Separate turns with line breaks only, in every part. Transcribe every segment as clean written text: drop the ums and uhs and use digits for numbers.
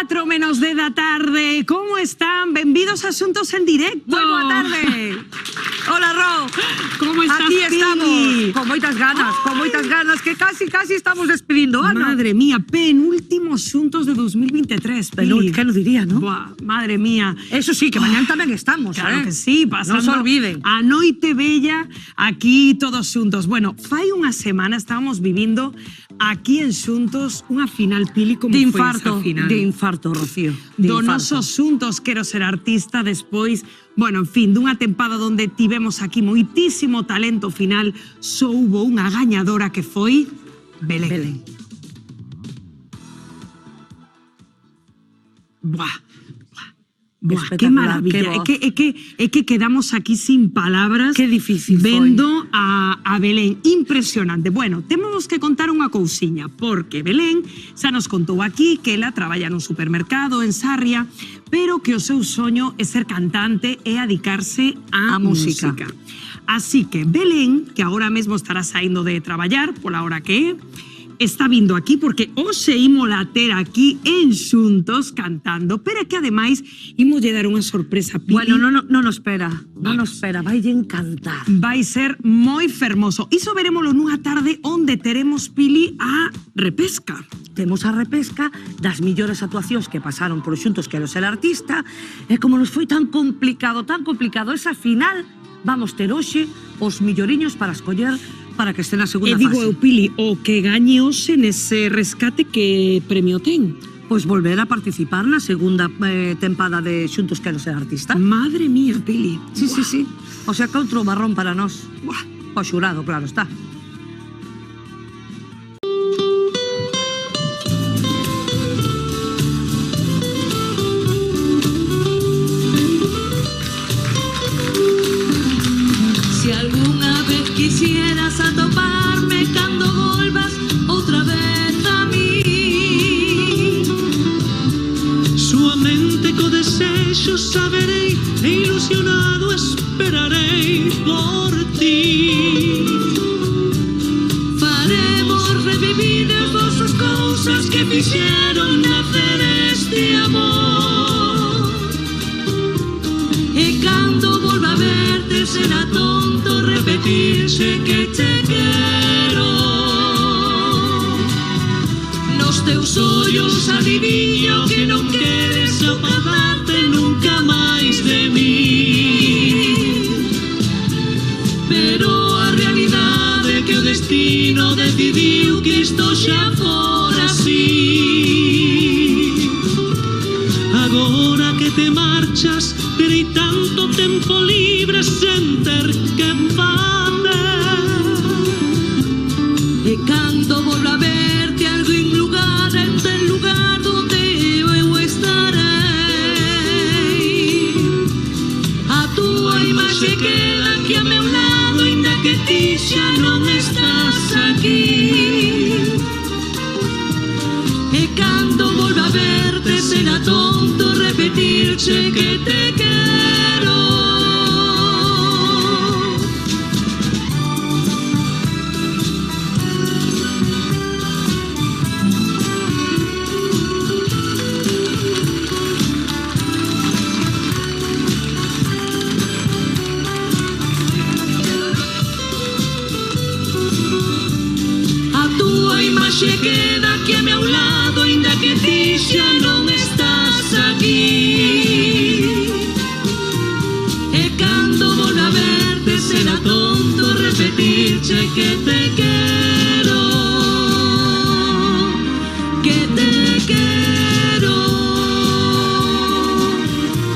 4 menos 10 da tarde. Como están? Benvidos a Asuntos en Directo.
Moi boa tarde. Hola, Ro.
Como estás,
Aquí estamos,
Pili?
con moitas ganas, que casi estamos despedindo, ano.
Madre mía, penúltimo Asuntos de 2023, Pili.
¿Qué lo diría, no?
Buah, madre mía.
Eso sí, que mañana tamén estamos,
Claro que sí, pasando
Non se olviden.
a noite bella aquí todos xuntos. Bueno, fai unha semana estábamos vivindo aquí en Xuntos unha final, Pili, como
De
foi esa final.
de infarto, Rocío.
Do noso Xuntos Quero Ser Artista, despois, bueno, en fin, dunha tempada onde tivemos aquí moitísimo talento final, só hubo unha gañadora que foi Belén. Buah, que
Espectacular,
maravilla.
qué
É que quedamos aquí sin palabras.
Qué difícil
vendo a Belén. Impresionante. Bueno, temos que contar unha cousiña, porque Belén xa nos contou aquí que ela traballa nun supermercado en Sarria, pero que o seu soño é ser cantante e adicarse á música. Así que Belén, que agora mesmo estará saindo de traballar pola hora que é, está vindo aquí porque hoxe ímola ter aquí en Xuntos cantando, pero é que ademais ímolle dar unha sorpresa, Pili.
Bueno, non nos espera, vai encantar.
Vai ser moi fermoso. Iso verémolo nunha tarde onde teremos, Pili, a repesca.
Temos a repesca das millores actuacións que pasaron por Xuntos Quero Ser Artista, e como nos foi tan complicado esa final, vamos ter hoxe os milloriños para escoller para que este na segunda fase.
E digo eu, Pili, o que gañe hoxe nese rescate, que premio ten?
Pois volver a participar na segunda tempada de Xuntos Quero Ser Artista.
Madre mía, Pili.
Sí. O sea, que outro marrón para nós. O xurado, claro está.
Si alguna vez quisieras atoparme cando volvas outra vez a mí,
suavemente co desexo saberei e ilusionado esperarei por ti.
faremos revivir as vosas cousas que fixeron nacer este amor. E cando volva a verte será tonto repetirse que te quero. Nos teus ollos adivinho que non queres apartarte nunca máis de mí, pero a realidade é que o destino decidiu que isto xa fora así.
Agora que te marchas terei tanto tempo libre sen ter que facer.
E cando volva a verte algo en lugar donde eu estarei, a túa imaxe queda aquí a meu lado, ainda que ti xa non estás aquí. E cando volva a verte será tonto repetirche que te quero. A túa imaxe queda aquí a meu lado, ainda que ti xa non estás aquí. E cando volva a verte será tonto repetirche que te quero, que te quero,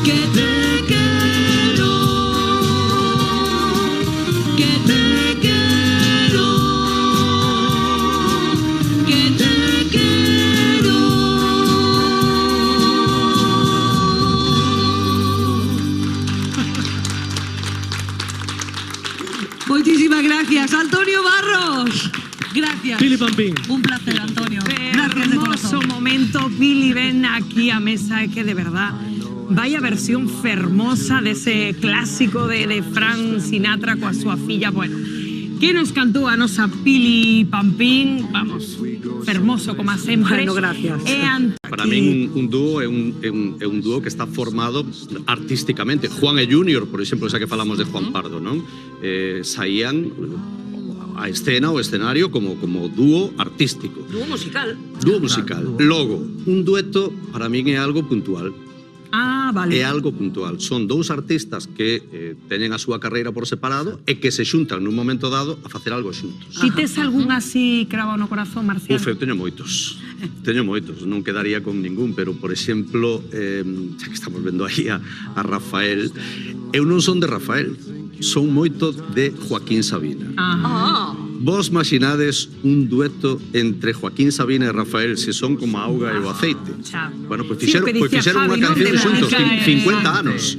que te quero, que te quero, que te quero. Moitísimas gracias, Antonio Barros. Gracias.
Pili Pampín.
Un placer, Antonio. Gracias de
Hermoso
corazón.
momento, Pili, ven aquí a mesa, é que de verdad vaya versión fermosa dese clásico de Frank Sinatra coa súa filla. Bueno, que nos cantou a nosa Pili Pampín, vamos, fermoso como sempre.
Bueno, gracias.
Para min un dúo é un dúo que está formado artísticamente. Juan e Junior, por exemplo, xa que falamos de Juan Pardo, non? Saían a escena, o escenario, como dúo artístico.
Dúo musical.
Dúo musical. Logo, un dueto para min é algo puntual.
Ah, vale.
É algo puntual. Son dous artistas que teñen a súa carreira por separado e que se xuntan nun momento dado a facer algo xuntos.
Si tes algún así cravado no corazón, Marcial?
Uf, eu teño moitos. Teño moitos, non quedaría con ningún, pero, por exemplo, xa que estamos vendo aí a Rafael, eu non son de Rafael, son moito de Joaquín Sabina. Vos imaginades un dueto entre Joaquín Sabina e Rafael se son como a auga e o aceite? Bueno, pois fixeron unha canción xuntos, 50 anos.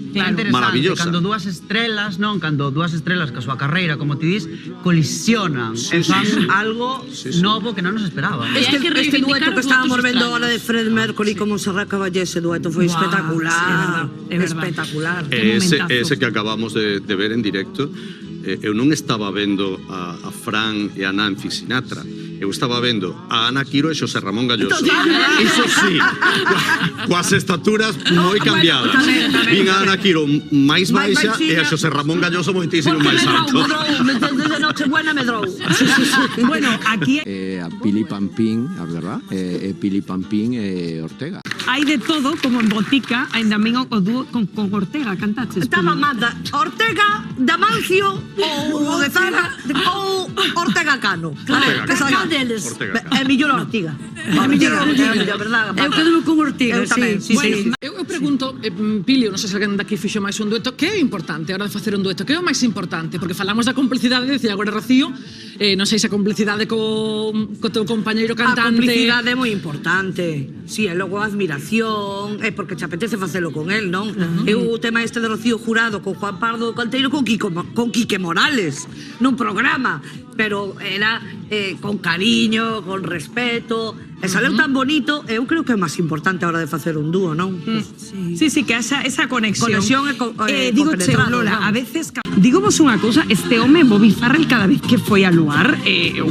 Maravillosa.
Cando dúas estrelas, non? Cando dúas estrelas que a súa carreira, como ti dis, colisionan e fan algo novo que non nos esperábamos.
Este dueto que estábamos vendo ahora de Fred Mercury como Serrat Caballé, ese dueto foi espectacular. Espectacular.
Ese que acabamos de ver en directo, eu non estaba vendo a Fran e a Nancy Sinatra, eu estaba vendo a Ana Quiro e Xosé Ramón Galloso. Iso sí, coas estaturas moi cambiadas. Vin a Ana Quiro máis baixa e a Xosé Ramón Galloso moitísimo máis alto.
Desde Nochebuena medrou.
Bueno, aquí
a Pili Pampín, a verdad, Pili Pampín e Ortega.
hai de todo, como en Botica, ainda min o dúo con Ortega cantaches.
Estaba Manda Ortega, Damancio ou de Zara ou Ortega Cano. Cada deles. É millor Ortega. É millor, verdade. Eu quedo con Ortega, sí.
Bueno, eu pregunto, Pili, non sei se alguén daqui fixo máis un dueto, que é importante a hora de facer un dueto? Que é o máis importante? Porque falamos da complicidade, decía agora Rocío, non sei se a complicidade co teu compañeiro cantante...
A complicidade é moi importante. Si, e logo a admiración, é porque te apetece facelo con él, non? Eu o tema este de Rocío Jurado con Juan Pardo Canteiro con Quique Morales nun programa, pero era con cariño, con respeto, e saleu tan bonito, eu creo que é máis importante a hora de facer un dúo, non?
Sí, que esa conexión.
Digo,
Lola, a veces... Digamos unha cousa, este home, Bobby Farrell, cada vez que foi a luar,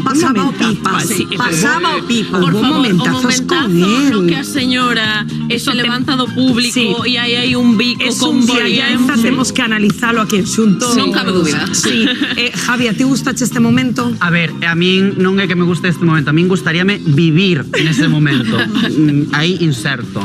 pasaba o pipa, pasaba o pipa.
Por favor, o
momentazo
no que a señora se levanta do público e aí hai un bico con Borian.
Temos que analizalo aquí en xunto.
Non cabe dúbida.
Sí. Javi, a ti gustache este momento?
A ver, a min non é que me guste este momento, a min gustaríame vivir nese momento. Aí inserto.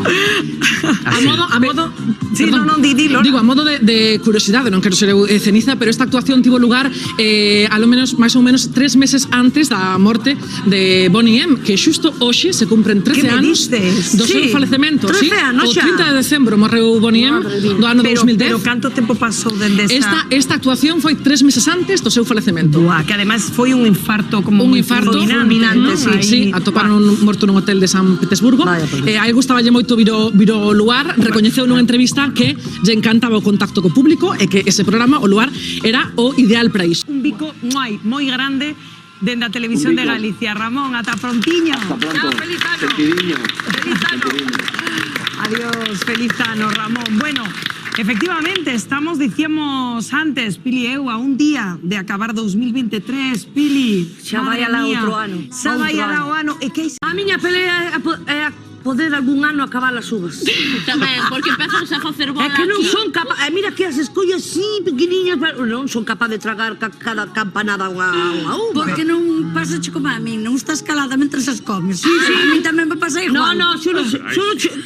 A modo...
Sí, non, dilo.
Digo, a modo de curiosidade, non quero ser ceniza, pero esta actuación tivo lugar a lo menos, máis ou menos 3 meses antes da morte de Bonnie M, que xusto hoxe se cumpren 13 anos do seu falecemento.
13 anos xa.
O 30 de decembro morreu Bonnie M do ano 2010.
Pero canto tempo pasou dende
esta actuación foi 3 meses antes do seu falecemento.
Buah, que ademais foi un infarto como
un infarto fulminante, sí, atoparon morto nun hotel de San Petersburgo. A él gustaballe moito vir ao luar, recoñeceu nunha entrevista que lle encantaba o contacto co público e que ese programa, o luar, era o ideal para iso.
Un bico moi grande dende a Televisión de Galicia. Ramón, ata prontiño.
Hasta pronto.
Feliz ano.
Sentidinho.
Feliz ano. Adiós, feliz ano, Ramón. Bueno, efectivamente, dicíamos antes, Pili, a un día de acabar 2023, Pili.
Xa vai alá outro ano.
Xa vai alá o ano.
A miña pelea é poder algún ano acabar as uvas.
Tamén, porque empezamos a facer bola.
É que non son capaz, mira que as escollas así pequeniñas, non son capaz de tragar cada campanada unha uva.
Porque non pasache como a min, non estás calada mentre as comes. Sí, a mí tamén me pasa igual.
No, xulo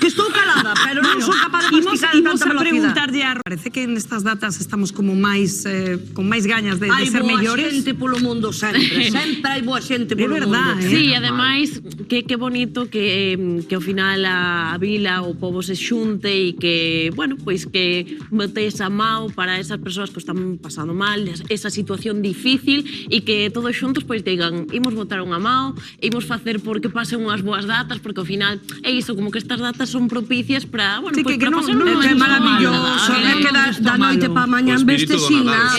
que estou calada, pero non son capaz de masticar en tanta velocidade.
Preguntarlle a... Parece que en estas datas estamos como máis con máis gañas de ser mellores.
Hai boa xente polo mundo sempre hai boa xente polo mundo.
É verdad,
Sí, ademais, que bonito que ao final a vila, o povo se xunte e que, bueno, pois que bote esa mao para esas persoas que están pasando mal, esa situación difícil e que todos xuntos pois digan, imos botar unha mao, imos facer porque pasen unhas boas datas, porque ao final é iso, como que estas datas son propicias para, bueno, pois para pasar un momento
maravilloso, é que da noite pa mañá veste sin nada.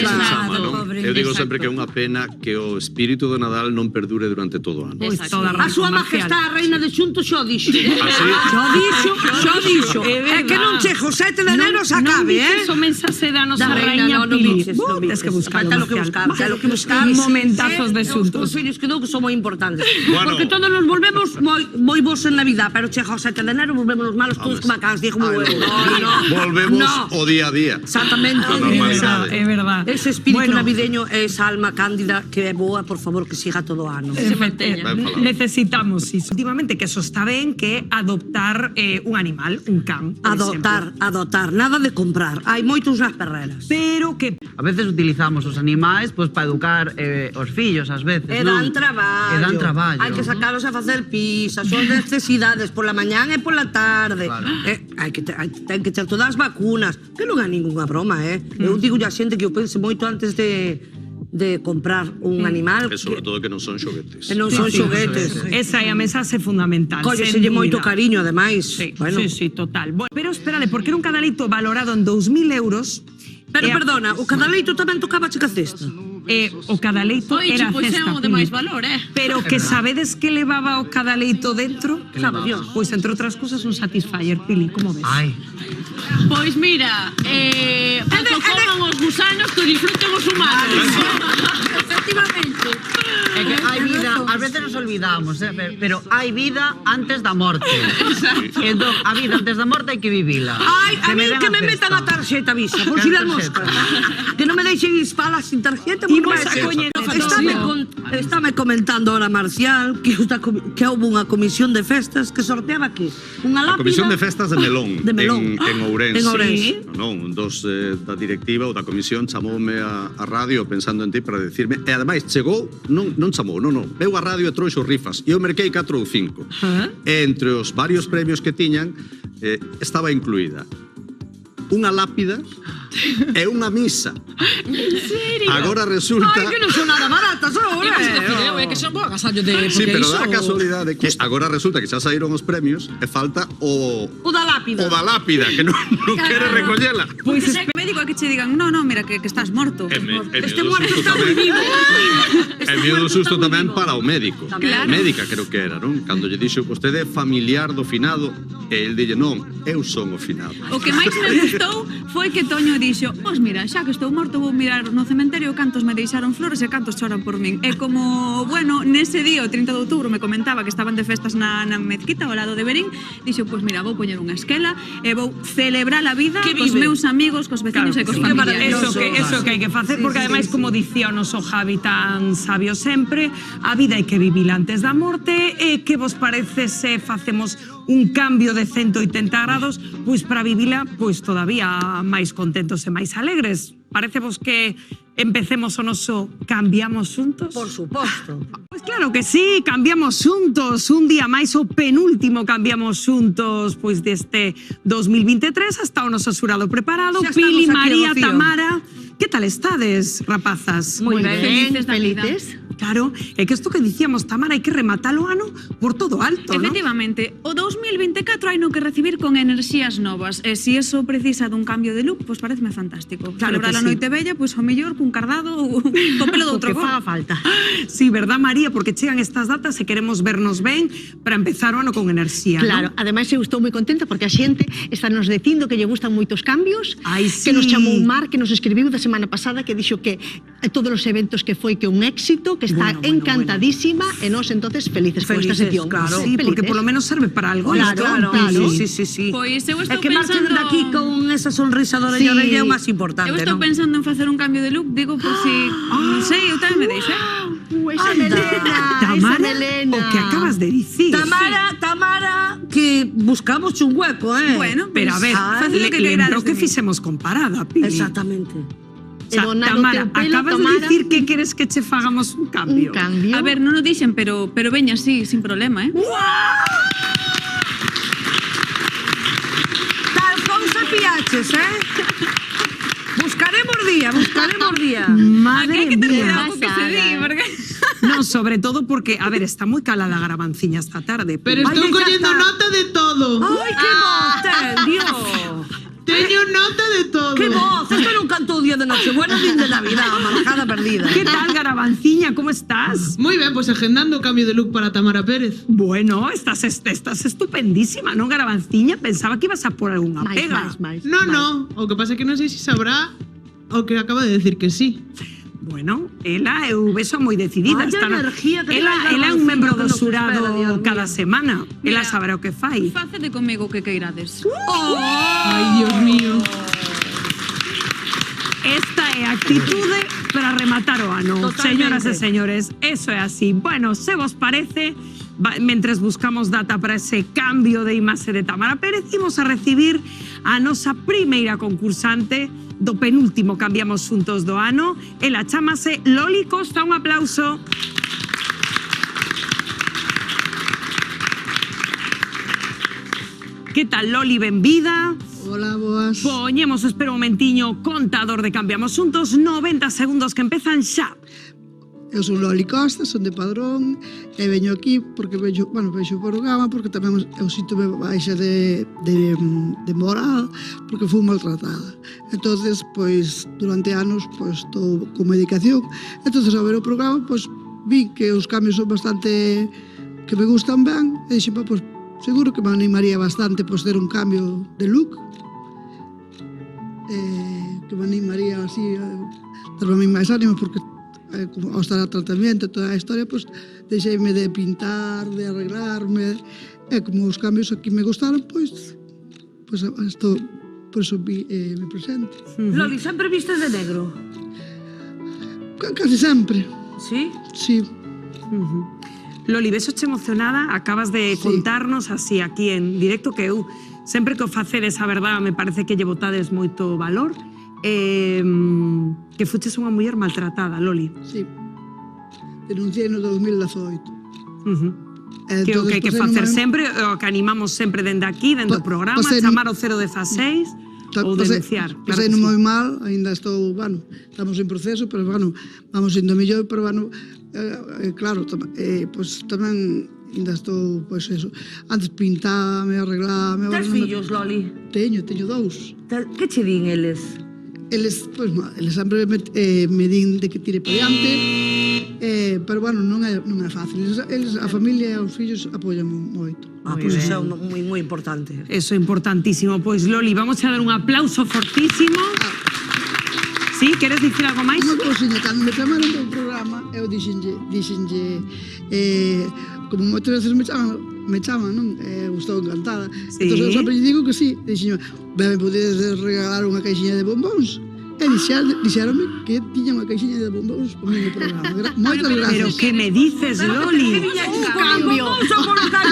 Eu digo sempre que é unha pena que o espírito do Nadal non perdure durante todo o ano.
A súa majestade a reina de xunto xo dixo. Xo dixo. É que non che o 7 de enero se acabe,
Non o mensaxe da nosa raíña
non
Pili.
dices, non
Tes que
dices.
buscarlo,
Falta lo que
Marcial.
buscar, lo que buscar.
Momentazos de xuntos.
Os fillos que dou que son moi importantes.
Bueno.
Porque todos nos volvemos moi bons en Navidad, pero chega o 7 de enero volvemos os malos todos como cans, digo moi bueno.
Volvemos o día a día.
Exactamente.
A normalidade.
É verdad.
Ese espírito
Bueno,
navideño, esa alma cándida que é boa, por favor, que siga todo o ano.
necesitamos iso. Últimamente que eso está ben, que é adoptar un animal, un can, por
Adoptar, nada de comprar. Hai moitos nas perreras.
Pero que
A veces utilizamos os animais pues, para educar os fillos, ás veces,
E
non?
dan traballo.
E dan traballo.
Hai que sacalos a facer pis, as súas necesidades pola mañán e pola tarde.
Claro.
Ten que ter todas as vacunas, que non é ningunha broma, Eu digo a xente que eu pense moito antes de comprar un animal.
E sobre todo que non son xoguetes.
Que non son xoguetes.
esa é a mensaxe fundamental.
Colleselle
sen
moito
dúbida.
cariño, ademais.
Sí,
Bueno.
sí, total. Bueno, pero espérale, porque era un cadalito valorado en 2.000 euros.
Pero
e a-
perdona, o cadaleito tamén tocaba checa cesta.
O cadaleito era
Pois é
cesta.
o de máis valor,
Pero que sabedes que levaba o cadaleito dentro?
Sabe Dios.
Pois entre outras cousas un Satisfyer, Pili, como ves?
Ai,
Pois mira, para que coman os gusanos, que disfruten os humanos. Efectivamente.
é que hai vida, ás veces nos olvidamos, pero hai vida antes da morte. Entón, a vida antes da morte hai que vivila.
Ai, a mí
den
que me
festa.
metan a tarxeta visa, por si las moscas. Que non me deixen espalas sin tarxeta.
Imos a coñecer.
Estáme comentando ahora Marcial que houve unha comisión de festas que sorteaba aquí unha
A
lápida.
Comisión de Festas de Melón,
De Melón.
en Ourense.
En Ourense.
Non, dos da directiva ou da comisión chamoume a radio pensando en ti para decirme, e ademais chegou, non chamou, non, veu a radio e trouxo rifas, e eu merquei 4 ou 5. E entre os varios premios que tiñan, estaba incluída unha lápida e unha misa.
En serio?
Agora resulta...
Ai, que non son nada baratas,
É que son bo agasallo de...
Sí,
porque
pero
iso-
dá a casualidade que agora resulta que xa saíron os premios e falta o
da lápida.
da lápida, que non quere recollela.
Pois é médico é que che digan, no, mira, que estás morto.
Este muerto está moi vivo.
E me dio un susto tamén para o médico.
Claro.
Médica creo que era, non? Cando lle dixo, vostede é familiar do finado, e el dille, non, eu son o finado.
O que máis me gustou foi que Toño dixo, pois mira, xa que estou morto vou mirar no cementerio cantos me deixaron flores e cantos choran por min. E como, bueno, nese día, o 30 de outubro, me comentaba que estaban de festas na mezquita ao lado de Berín, dixo, pois mira, vou poñer unha esquela e vou celebrar a vida
Que
cos
vive.
meus amigos, cos veciños e cos familiares.
Eso que hai que facer, porque ademais, como dicía o noso Javi tan sabio sempre, a vida hai que vivila antes da morte, e que vos parece se facemos un cambio de 180 grados, pois para vivila pois todavía máis contentos e máis alegres. Parece vos que empecemos o noso Cambiamos Xuntos?
Por suposto.
Pois claro que sí, cambiamos xuntos, un día máis o penúltimo Cambiamos Xuntos pois deste 2023, hasta o noso xurado preparado,
Xa estamos
Pili,
aquí,
María,
Rocío.
Tamara. Que tal estades, rapazas?
Moi ben, felices da vida.
Claro, é que isto que dicíamos, Tamara, hai que rematar o ano por todo alto, ¿no?
Efectivamente, o 2024 hai no que recibir con enerxías novas. E se eso precisa dun cambio de look, pois pareceme fantástico.
Claro
Celebrar
que
a
sí.
noite bella, pois ao mellor cun cardado ou con pelo de outro
Que
cor.
faga falta.
Sí, verdad, María, porque chegan estas datas e queremos vernos ben para empezar o ano con enerxía,
Claro,
¿no?
ademais eu estou moi contenta porque a xente está nos dicindo que lle gustan moitos cambios,
Ai, sí.
que nos chamou Mar, que nos escribiu da semana pasada, que dixo que todos os eventos que foi que un éxito, que está encantadísima, e nós entonces felices con esta sección.
claro.
Sí, porque por lo menos serve para algo.
Claro,
isto.
claro.
Sí.
Pois eu
É
estou
que marchen
pensando...
de aquí con esa sonrisa de orella a orella é o máis importante,
Eu estou
non?
pensando en facer un cambio de look, digo por si... Non sei, eu tamén me deixo.
Esa melena,
Tamara,
esa melena.
o que acabas de dicir.
Tamara, que buscamos un hueco,
Bueno,
Pero a ver,
faced o que
lembro
queirades
que
de mí.
fixemos comparada, Pili.
Exactamente.
O sea,
Donar o
Tamara,
teu pelo,
acabas
Tamara.
de dicir que queres que che fagamos un cambio.
Un cambio.
A ver, non o dixen, pero veña así, sin problema,
Tal cousa piaches, Buscaremos día.
Madre
Aquí hai que ter
mía.
cuidado co que se di, porque...
No, sobre todo porque, a ver, está moi calada a Garavanciña esta tarde.
Pero
Vaya,
estou
ya
collendo
está.
nota de todo.
Ai, que voz ten, Dios.
Teño nota de todo.
Que voz, esta non cantou o día de Nochebuena nin de Navidad, a marcada perdida.
¿Qué tal, Garabanciña? ¿Cómo estás?
Moi ben, pois agendando o cambio de look para Tamara Pérez.
Bueno, estás estupendísima, ¿no, Garabanciña? Pensaba que ibas a por algunha pega.
No, o que pasa é que non sei se sabrá o que acaba de decir que sí.
Bueno, ela eu vexo moi decidida.
Vaya energía que
ela
trae
é un membro do
Garabanciña, que nos espera,
xurado
Dios mío.
cada semana. Ela
Mira,
saberá o que fai.
Facede comigo que queirades.
Ai, Dios mío.
Esta é a actitude para rematar o ano.
Totalmente.
Señoras e señores, eso é así. Bueno, se vos parece, mentres buscamos data para ese cambio de imaxe de Tamara Pérez, imos a recibir a nosa primeira concursante do penúltimo Cambiamos Xuntos do ano. Ela chámase Loli Costa. Un aplauso. Que tal, Loli? Benvida.
Hola, boas.
Poñemos, espera un momentiño, contador de Cambiamos Xuntos, 90 segundos que empezan xa.
Eu son Loli Costa, son de Padrón e veño aquí porque vexo o programa porque tamén eu sinto-me baixa de moral porque fui maltratada. Entonces, pois, durante anos, pois, estou con medicación. Entonces, ao ver o programa, pois, vi que os cambios son bastante que me gustan ben e dixen, pois, seguro que me animaría bastante pois, ter un cambio de look. Que me animaría así a darme a mí máis ánimo porque ao estar a tratamento toda a historia, pois, deixeime de pintar, de arreglarme, e como os cambios aquí me gustaron, pois estou, por iso me presento.
Loli, sempre vistes de negro?
Casi sempre.
Sí?
Sí.
Loli, besoche emocionada, acabas de contarnos así aquí en directo que eu sempre que o facedes a verdade me parece que lle botades moito valor. Que fuches unha muller maltratada, Loli.
Sí. Denunciei no 2018.
Que o que hai que facer sempre, o que animamos sempre dende aquí, dende o programa, chamar ao 016 ou denunciar.
Pasei non moi mal, ainda estou, estamos en proceso, pero, vamos indo mellor, pero, claro, pois tamén ainda estou, pois eso, antes pintame, arreglame...
Tes fillos, Loli?
Teño 2.
Que che din eles?
Eles sempre me din de que tire para diante, pero, non é fácil. A familia e os fillos apoian moito.
Pois iso é moi importante.
Eso é importantísimo. Pois, Loli, vamos a dar un aplauso fortísimo. Sí, queres dicir algo máis?
Unha cousiña, cando me chamaron do programa, eu dixenlle, como moitas veces me chaman, non? Eu estou encantada. Entón, eu sempre lle digo que sí. Dixenlle, me podedes regalar unha caixinha de bombóns? E dixeronme que tiña unha caixinha de bombóns por mí no programa. Moitas gracias.
Pero que me dices, Loli?
Un cambio.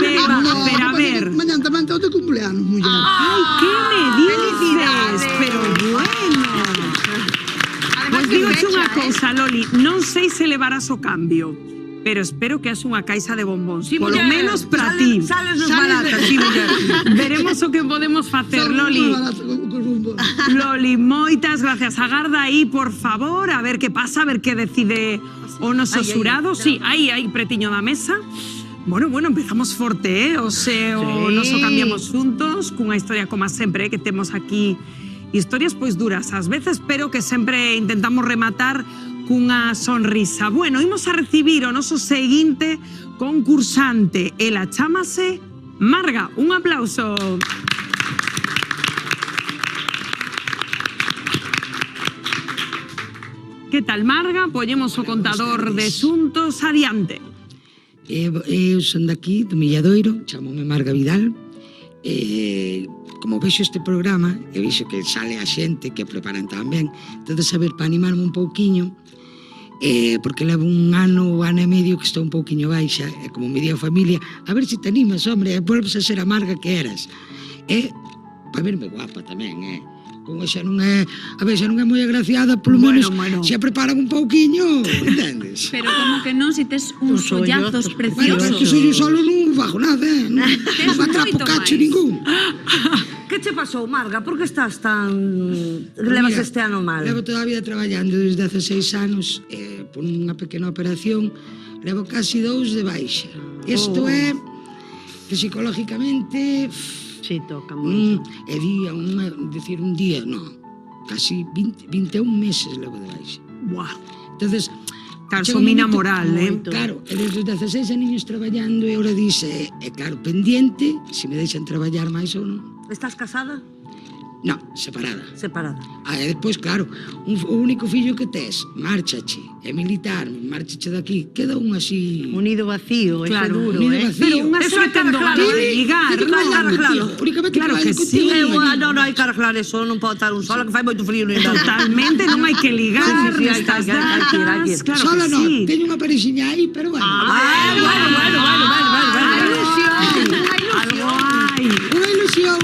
Pero a ver.
Mañan tamén te cumpleanos, muller.
Ai, que me dices? Pero bueno. Pois digoche unha cousa, Loli, non sei se levarás o cambio, pero espero que haxe unha caixa de bombóns, polo menos para ti.
Sales nos baratas, sí, muller.
Veremos o que podemos facer, Loli. Loli, moitas gracias. Agarda aí, por favor, a ver que pasa, a ver que decide o noso xurado. Sí, aí, pretiño da mesa. Bueno, empezamos forte, o noso Cambiamos Xuntos, cunha historia como sempre, que temos aquí historias pois duras ás veces, pero que sempre intentamos rematar cunha sonrisa. Bueno, imos a recibir o noso seguinte concursante. Ela chámase Marga. Un aplauso. Que tal, Marga? Poñemos o contador de xuntos adiante.
Eu son daqui, do Milladoiro, chamome Marga Vidal. Como vexo este programa, e vexo que sale a xente que preparan tamén, entón, saber, para animarme un pouquiño, porque levo un ano e medio que estou un pouquiño baixa, e como me di a familia, a ver se te animas, hombre, e volves a ser a Marga que eras. E, para verme guapa tamén, Con esa non é, a ver, xa non é moi agraciada, polo menos xa preparan un pouquiño, entendes?
Pero como que non, si tes uns ollazos preciosos.
Bueno, pero que soy solo non fago nada, non atrapo cacho ningún.
Que che pasou, Marga? Por que estás tan... levas este ano mal?
Levo todavía traballando desde 16 anos, por unha pequena operación, levo casi 2 de baixa. Isto é que psicológicamente...
Sí, toca moito.
E día, decir un día, non. casi 21 meses levo de baixa.
Buah.
Entonces,
claro, son mina moral,
Claro, e desde os 16 aniños traballando, e ahora dice, claro, pendiente, se me deixan traballar máis ou non.
Estás casada?
No, separada.
Separada.
E despois, claro, o único fillo que tes, márchache, é militar, márchache daqui, queda un así...
Un nido vacío,
claro,
ese duro,
un nido vacío.
Pero unha
Eso
se
hai que
tendo
arreglarlo,
ganas de ligar,
Hai que arreglarlo.
Únicamente
Claro que sí.
Non hai que arreglar eso, non pode estar un sola que fai moito frío no inverno.
Totalmente, non hai que ligar
Sí,
nestas
hai que ir, hai que ir.
datas. Claro
Sola
que
non,
sí.
teño unha parexiña aí, pero bueno.
Bueno.
Unha ilusión.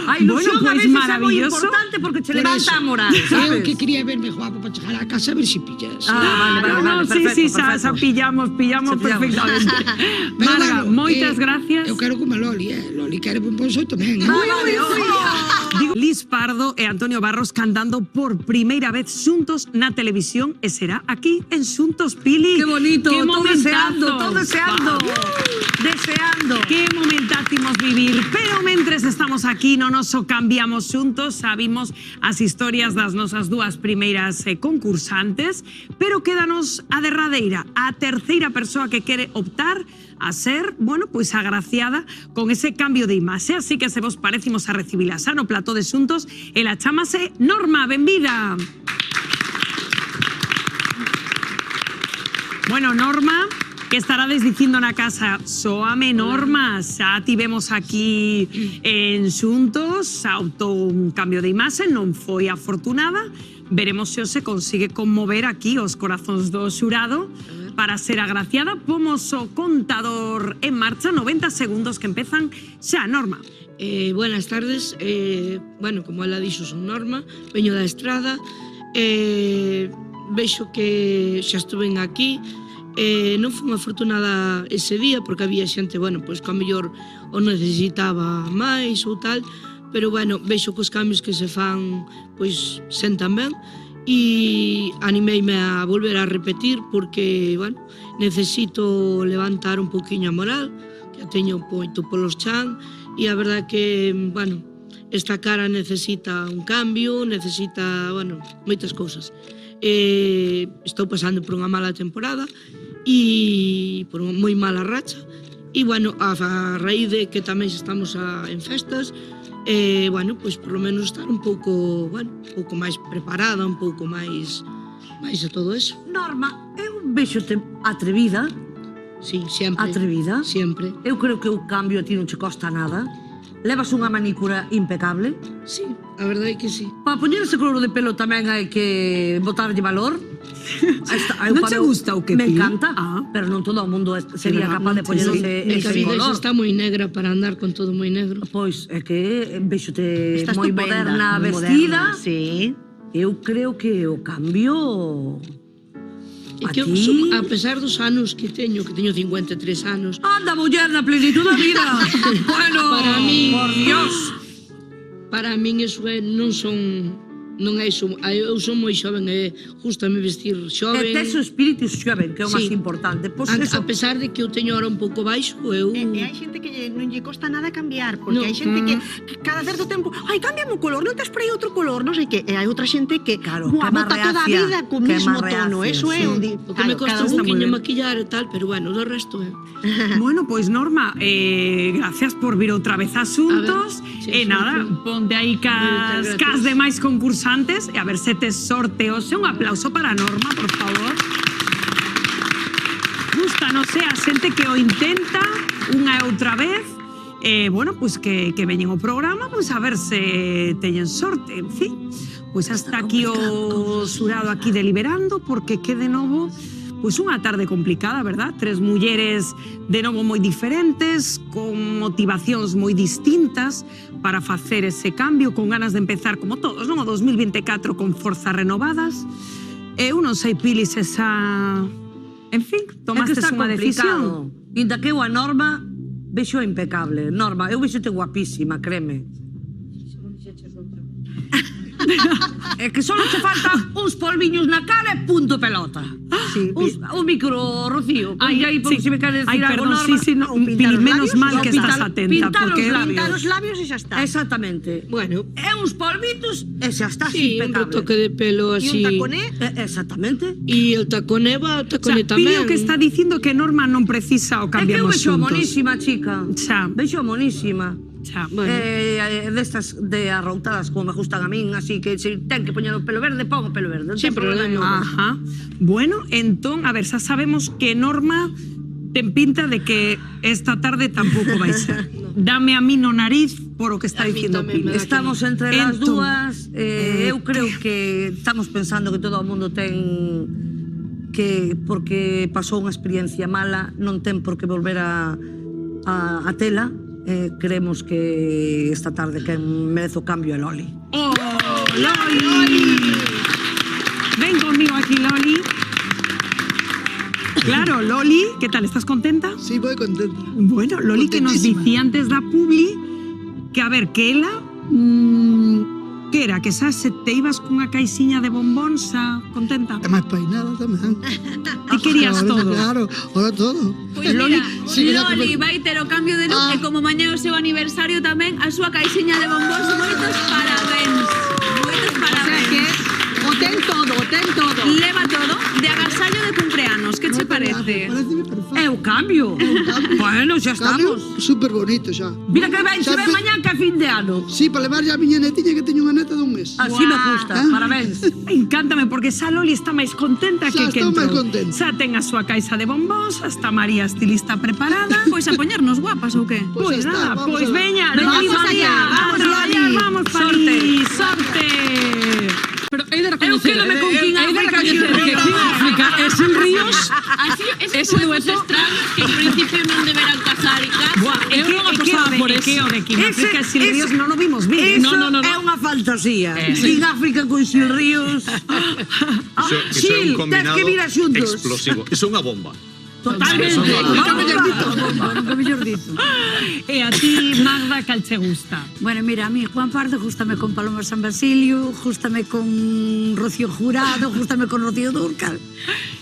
A ilusión
Bueno, pues
a veces
maravilloso.
é moi importante porque che
Por
levanta
eso,
a moral,
Eu
sabes?
que quería verme guapo para chegar a casa a ver si pillas.
No, sí, Sasa, pillamos perfectamente.
Pero
Marga,
bueno,
moitas gracias.
Eu quero como a Loli, Loli quere bombonsoi tamén.
Digo, Liz Pardo e Antonio Barros cantando por primeira vez xuntos na televisión e será aquí en Xuntos, Pili.
Qué bonito,
Que
todo deseando,
momentazos.
todo deseando.
Va.
Deseando.
Que momentázimos vivir, pero mentres estamos aquí non nos o cambiamos xuntos, sabimos as historias das nosas dúas primeiras concursantes, pero quédanos a derradeira, a terceira persoa que quere optar a ser, bueno, pois agraciada con ese cambio de imaxe, así que se vos parecimos a recibila xa no plató de xuntos, ela chámase Norma, benvida. Bueno, Norma, que estarades dicindo na casa, soame Norma, xa tivemos aquí en xuntos, optou un cambio de imaxe, non foi afortunada, veremos se se consigue conmover aquí os corazóns do xurado para ser agraciada. Pomos o contador en marcha, 90 segundos que empezan xa, Norma.
Buenas tardes, bueno, como ela dixo, son Norma, veño da Estrada, vexo que xa estuve aquí, non fui afortunada ese día porque había xente, bueno, pois que a mellor o necesitaba máis ou tal, pero bueno, vexo que os cambios que se fan pois sentan ben e animeime a volver a repetir porque, bueno, necesito levantar un poquinho a moral, que a teño moito polos chan e a verdad que, bueno, esta cara necesita un cambio, necesita, bueno, moitas cousas. Estou pasando por unha mala temporada e por unha moi mala racha e, bueno, a raíz de que tamén estamos en festas, bueno, pois por lo menos estar un pouco, bueno, un pouco máis preparada, un pouco máis de todo eso.
Norma, eu vexote atrevida.
Sí, sempre.
Atrevida.
Sempre.
Eu creo que o cambio a ti non che costa nada. Levas unha manicura impecable.
Sí, a verdade é que sí.
Para poñer ese color de pelo tamén hai que botarlle valor.
Non che gusta o que
me
pi?
encanta, pero non todo o mundo sería capaz de poñer ese
vida
color.
está moi negra para andar con todo moi negro.
Pois é que vexote
Está
moi
estupenda,
moderna
moi
vestida.
moderna, sí.
Eu creo que o cambio
E que eu, a pesar dos anos que teño 53 anos...
Anda, muller, na plenitud da vida! Bueno,
para mí,
por Dios!
Para min iso non son... Non é iso, eu son moi xoven e gustame vestir xoven.
E tes o espírito xoven, que é o máis importante. Pois
a pesar de que eu teño ahora un pouco baixo, eu...
E hai xente que non lle costa nada cambiar, porque hai xente que cada certo tempo, ai, cámbiame o color, non tes por aí outro color, non sei que, e hai outra xente que, bota toda a vida co mesmo tono, eso é
o que me costa un poquinho maquillar e tal, pero bueno, do resto é.
Bueno, pois Norma, gracias por vir outra vez a Xuntos, e nada, ponte aí cas demais concursantes, e a ver se tes sorte hoxe. Un aplauso para Norma, por favor. Gusta, non sei, a xente que o intenta unha e outra vez, bueno, pois que veñen o programa, pois a ver se teñen sorte, en fin. Pois hasta aquí o xurado aquí deliberando, porque que de novo, pois unha tarde complicada, verdad? Tres mulleres de novo moi diferentes, con motivacións moi distintas para facer ese cambio, con ganas de empezar como todos, non? O 2024 con forzas renovadas. Eu non sei, Pili, se esa... En fin, tomastes unha decisión.
Inda que eu a Norma vexo impecable. Norma, eu vexote guapísima, créeme. É que só te faltan uns polviños na cara e punto pelota. Un micro, Rocío.
Ay,
Porque se me queres decir algo,
perdón,
Norma.
sí, no, Pili, menos mal que estás atenta.
Pintar
porque
Pintar os labios e xa está.
Exactamente.
Bueno.
É uns polvitos e xa está
Sí, un
impecable.
retoque de pelo
E
así.
un taconé?
Exactamente.
E el taconé va,
O sea,
taconé
Pili
tamén.
o que está dicindo que Norma non precisa o
É que eu
cambiamos
vexo
xuntos.
monísima, chica.
Xa.
Vexo monísima.
Xa.
Bueno.
Destas de arroutadas como me gustan a min, así que se ten que poñer o pelo verde, pon o pelo verde. Non
Sí,
ten
pero
problema
no.
nenhum.
Ajá. Bueno, entón, a ver, xa sabemos que Norma ten pinta de que esta tarde tampouco vai ser. Dame a mí no nariz por o que está
A mí
dicindo
tamén
Pili.
me dá
Estamos entre las
Entón,
dúas. Eu creo que estamos pensando que todo o mundo ten que porque pasou unha experiencia mala non ten por que volver a tela. Creemos que esta tarde que merece o cambio é Loli.
¡Oh, Loli! Ven conmigo aquí, Loli. Claro, Loli, ¿qué tal? ¿Estás contenta?
Sí, voy contenta.
Bueno, Loli que nos dicía antes da publi que, a ver, que ela... que era? Que xa se te ibas cunha caixiña de bombóns, xa contenta?
É máis peinada tamén.
Ti querías todo.
Claro, ahora todo.
Pois mira,
sí,
Loli vai ter o cambio de look e como mañá é o seu aniversario tamén a súa caixiña de bombóns. Moitos parabéns. Moitos parabéns.
O ten todo, o ten todo.
Leva todo de agasallo de cumpleanos. Que che parece?
Pareceme perfecto.
É o cambio. Bueno, xa
Cambio
estamos.
super bonito xa.
Mira que ben se ve mañá que é fin de ano.
Sí, para levar ya a miña netiña que teño unha neta dun mes.
Así me gusta, parabéns.
Encántame, porque xa Loli está máis contenta
Xa
que
estou máis
entrou.
contenta.
Xa ten a súa caixa de bombóns, xa está María estilista preparada.
Pois a poñernos guapas ou que?
Pois
xa está,
nada,
vamos
pois
a ver.
veña,
Vamos
vamos
allá,
vamos
Loli.
vamos París, sorte.
Pero hai de recoñecer,
quédame con King
hai de
África,
recoñecer que King África e Sil Ríos,
Así,
ese
esos duetos
dueto...
extraños que en principio non deberán casar e casar.
Buah, é que
apostaba por ese.
de King África e Sil Ríos non o vimos vir.
Eso é unha fantasía. King África con Sil Ríos.
Iso é un
Sil, tens
combinado
que vir a xuntos.
explosivo. Iso é unha bomba.
Totalmente.
Nunca mellor dito.
E a ti, Magda, cal che gusta?
Bueno, mira, a mí Juan Pardo gústame con Paloma San Basilio, gústame con Rocío Jurado, gústame con Rocío Dúrcal.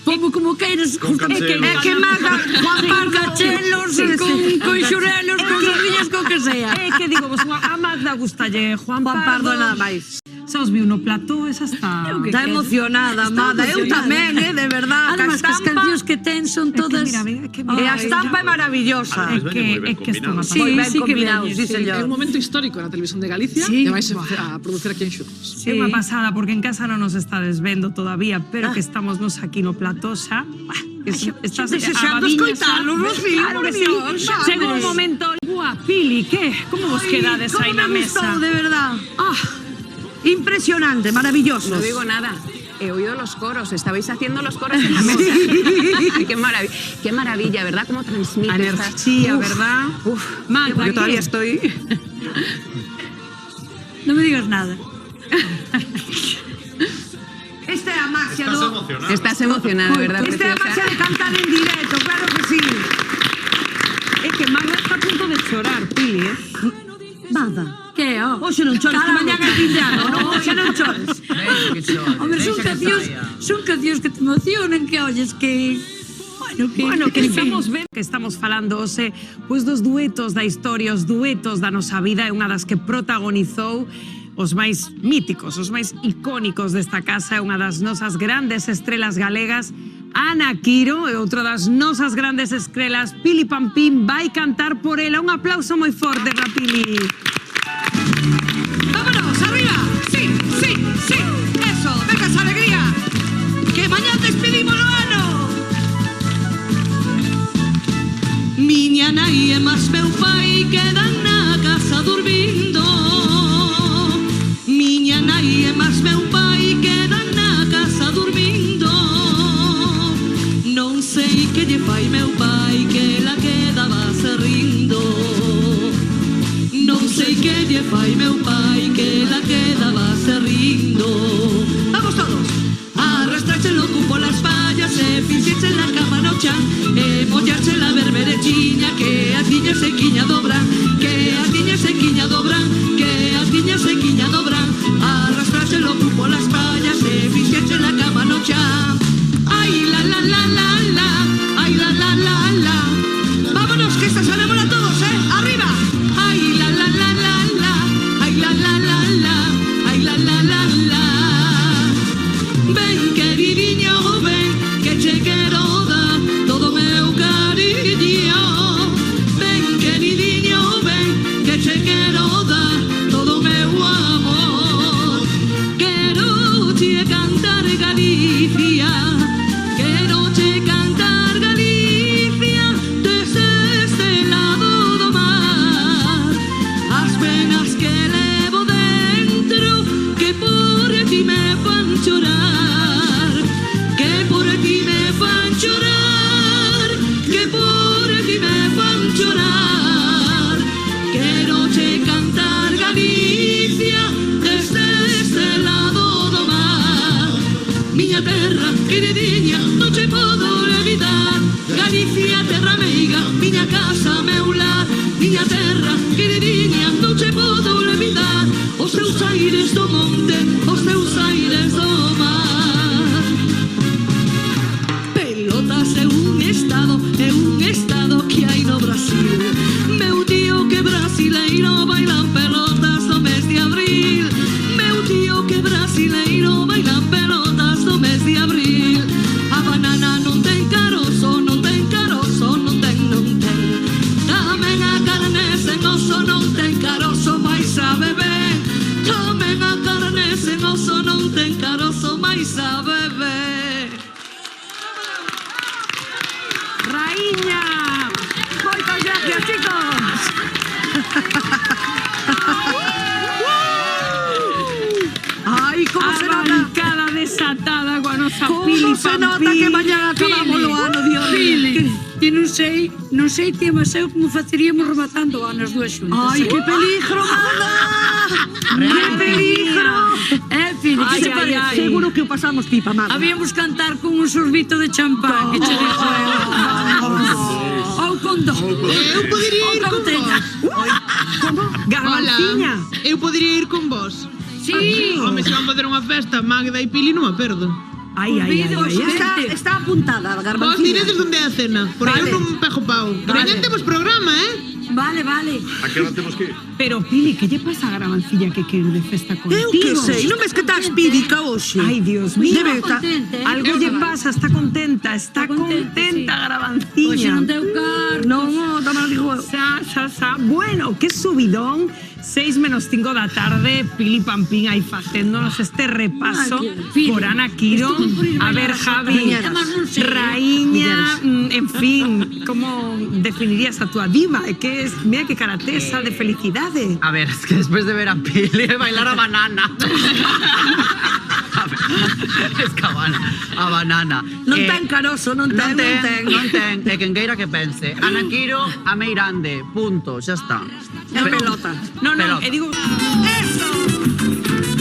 Como queiras, gústame que Magda, Juan Pardo, Cachelos, con xurelos, con sardillas, con que sea.
Que digo, vos, a Magda gustalle Juan Pardo
nada máis.
Xa os viu no plató, esa está...
Está emocionada, Amada. Eu tamén, de verdad.
Además, que as cancións que ten son todas...
E a estampa é maravillosa.
É que isto má
Sí,
pasada.
ben combinado, sí,
É
señor.
un momento histórico na televisión de Galicia
Sí.
e vais a producir aquí en Xuntos.
É unha pasada, porque en casa non nos estades vendo todavía, pero que estamos nos aquí no plató xa. Estás
desexando escoitalo, Rocío,
claro
por
que sí.
Dios,
Chega un
vamos.
momento... Buah, Pili, que? Como vos quedades aí na mesa?
Como me gustou, de verdad. Impresionante, maravilloso.
No digo nada. He oído los coros, estabais haciendo los coros en la mesa. Qué maravilla, ¿verdad? Cómo transmite
La energía, ¿verdad? Magda,
yo todavía
¿qué?
estoy...
No me digas nada.
Esta é a maxia do...
Estás emocionada, ¿verdad,
Esta é a maxia
preciosa?
de cantar en directo, claro que sí.
É que Magda está a punto de chorar, Pili,
Magda.
Que,
Oxe non chores, que mañá é fin de ano, non? Oxe non chores.
Hombre, son cancións que te emocionan, que olles que...
Bueno, que estamos vendo que estamos falando hoxe pois dos duetos da historia, os duetos da nosa vida, é unha das que protagonizou os máis míticos, os máis icónicos desta casa, é unha das nosas grandes estrelas galegas, Ana Quiro, e outra das nosas grandes estrelas, Pili Pampín, vai cantar por ela. Un aplauso moi forte para Pili.
¡Vámonos, arriba! ¡Sí, sí, sí! ¡Eso! ¡Venga esa alegría! ¡Que mañá despedimos o ano!
Miña nai e máis meu pai quedan na casa dormindo. Miña nai e máis meu pai quedan na casa dormindo. Non sei que lle fai meu pai que la quedaba se rindo. Non sei que lle fai meu pai que la quedaba se rindo.
Vamos todos!
Arrastrarse loco polas fallas e fixirse na cama no chan e mollarse la berberechiña que a tiña sequiña dobran, que a tiña sequiña dobran, que a tiña sequiña dobran. Arrastrarse meus aires do monte, os meus aires do mar. Pelotas é un estado que hai no Brasil. Meu tío que brasileiro bailan pelotas no mes de abril. Meu tío que brasileiro bailan pelotas no mes de abril. A banana non ten carozo, non ten carozo, non ten. Tamén a carne sen oso non ten carozo, mais sabe ben. Tamén a carne sen oso non ten carozo, mais sabe ben.
Raíña.
Moitas gracias, chicos. Ai, como se nota.
Arrancada desatada con a nosa Pili
Como se nota que mañana acabamos o ano, Dios mío.
Que non sei ti, mas eu como faceríamos rematando o ano as dúas xuntas.
Ai, que peligro, mana. Que peligro.
Fili,
Ai,
que se parece?
seguro que o pasamos pipa, mana.
Habíamos cantar con un sorbito de champán, que che dixo ou con dos.
Eu podería ir con vos.
Como? Garbanciña.
Hola, eu podería ir con vos.
Sí.
Home, se van facer unha festa, Magda e Pili non a perdo.
Ai.
Está apuntada,
Vos
Garbancina.
diredes onde é a cena, porque eu non pego pau. Pero
Vale.
ya temos programa,
Vale.
A que hora temos que ir?
Pero Pili, que lle pasa a Garbanciña que quere de festa contigo?
Eu que sei, non ves que estás pídica hoxe?
Ai, Dios mío.
Debe estar.
Algo lle pasa, está contenta Garbanciña.
Hoxe non deu cartos.
Non, tamén digo eu.
Bueno, que subidón. 6 menos 5 da tarde, Pili Pampín aí facéndonos este repaso por Ana Quiro. A ver, Javi, Raíña, en fin, como definirías a túa diva? É que mira que caratesa de felicidade.
A ver, es que después de ver a Pili bailar a banana. A ver, es que a banana.
Non ten carozo, non ten.
E quen queira que pense. Ana Quiro, a Meirande, punto, xa está.
É pelota.
No,
Pelota.
e digo...
Eso.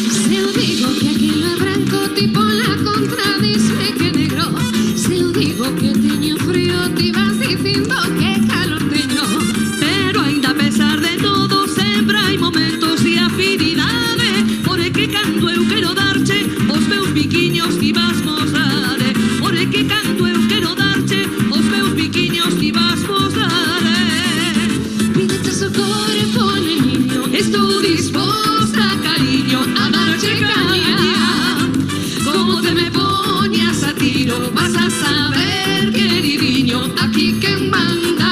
Se eu digo que aquilo é branco, tipo la contradice que negro. Se eu digo que teño frío, ti vas dicindo que calor teño. Pero ainda a pesar de todo, sempre hai momentos de afinidade. Por que cando eu quero darche os meus biquiños ti vas mostrar. Por que cando eu quero darche os meus biquiños ti vas mostrar. Pídeche o corpo, niño, estou disposta, cariño, a darche caña. Como te me poñas a tiro, vas a saber, queridinho, aquí quen manda.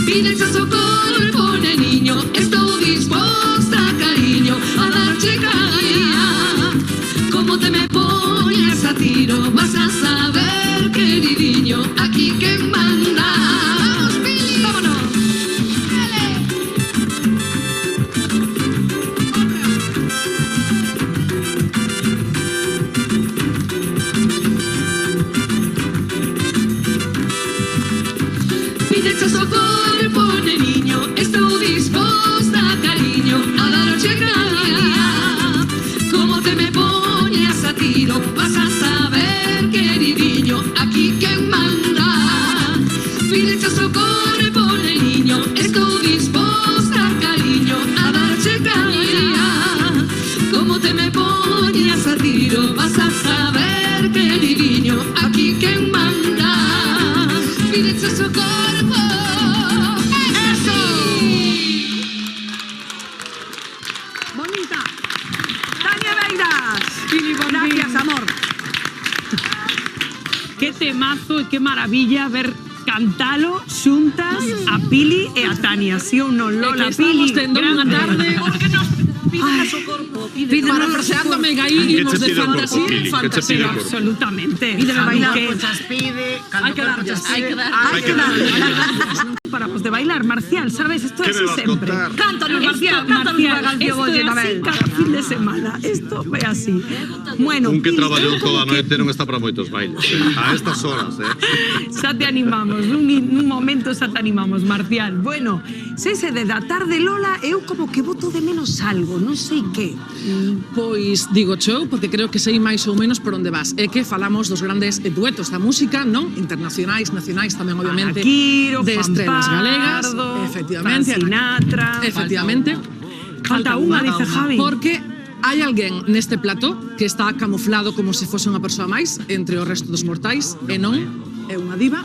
Pídeche o corpo, niño, estou disposta, cariño, a darche caña. Como te me poñas a tiro, vas a saber, queridinho, aquí quen manda. Vamos, Pili, vámonos. Pídeche o corpo, niño, estou disposta, cariño, a darche caña. Como te me poñas a tiro, vas a saber, queridinho, aquí quen manda. Pídeche o corpo, niño, estou disposta, cariño, a darche caña. Como te me poñas a tiro, vas a saber, queridinho, aquí quen manda. Pídeche o corpo. Eso.
Bonita. Tania Beiras. Gracias, amor.
Que temazo e que maravilla ver cantalo xuntas a Pili e a Tania. Si ou non, Lola, Pili,
tendo unha tarde
Pídenos o corpo.
parafraseándome gaírimos de fantasía,
absolutamente.
Pídeme bailar.
Muchas pide,
Hay que dar,
muchas
hay que
pide.
dar. Hay que dar.
Paramos de bailar, Marcial, sabes? Esto
¿Qué
es
me vas a
siempre.
contar?
Cántanos, Marcial, cántanos
Marcial,
una canción,
esto
oye,
é así
Nabel.
cada fin de semana. Esto é así. Bueno,
Un que
Pili,
traballou
eu como
toda a noite non está para moitos bailes, a estas horas,
Xa te animamos, nun momento xa te animamos, Marcial. Bueno, se ese de da tarde, Lola, eu como que boto de menos algo, non sei que.
Pois digo eu, porque creo que sei máis ou menos por onde vas. É que falamos dos grandes duetos da música, non? Internacionais, nacionais tamén, obviamente.
Ana Quiro,
de
Juan
estrelas
Pardo,
galegas. Efectivamente.
Frank Sinatra.
Efectivamente.
Falta unha, dice Javi.
Porque hai alguén neste plató que está camuflado como se fose unha persoa máis entre o resto dos mortais, e non é unha diva.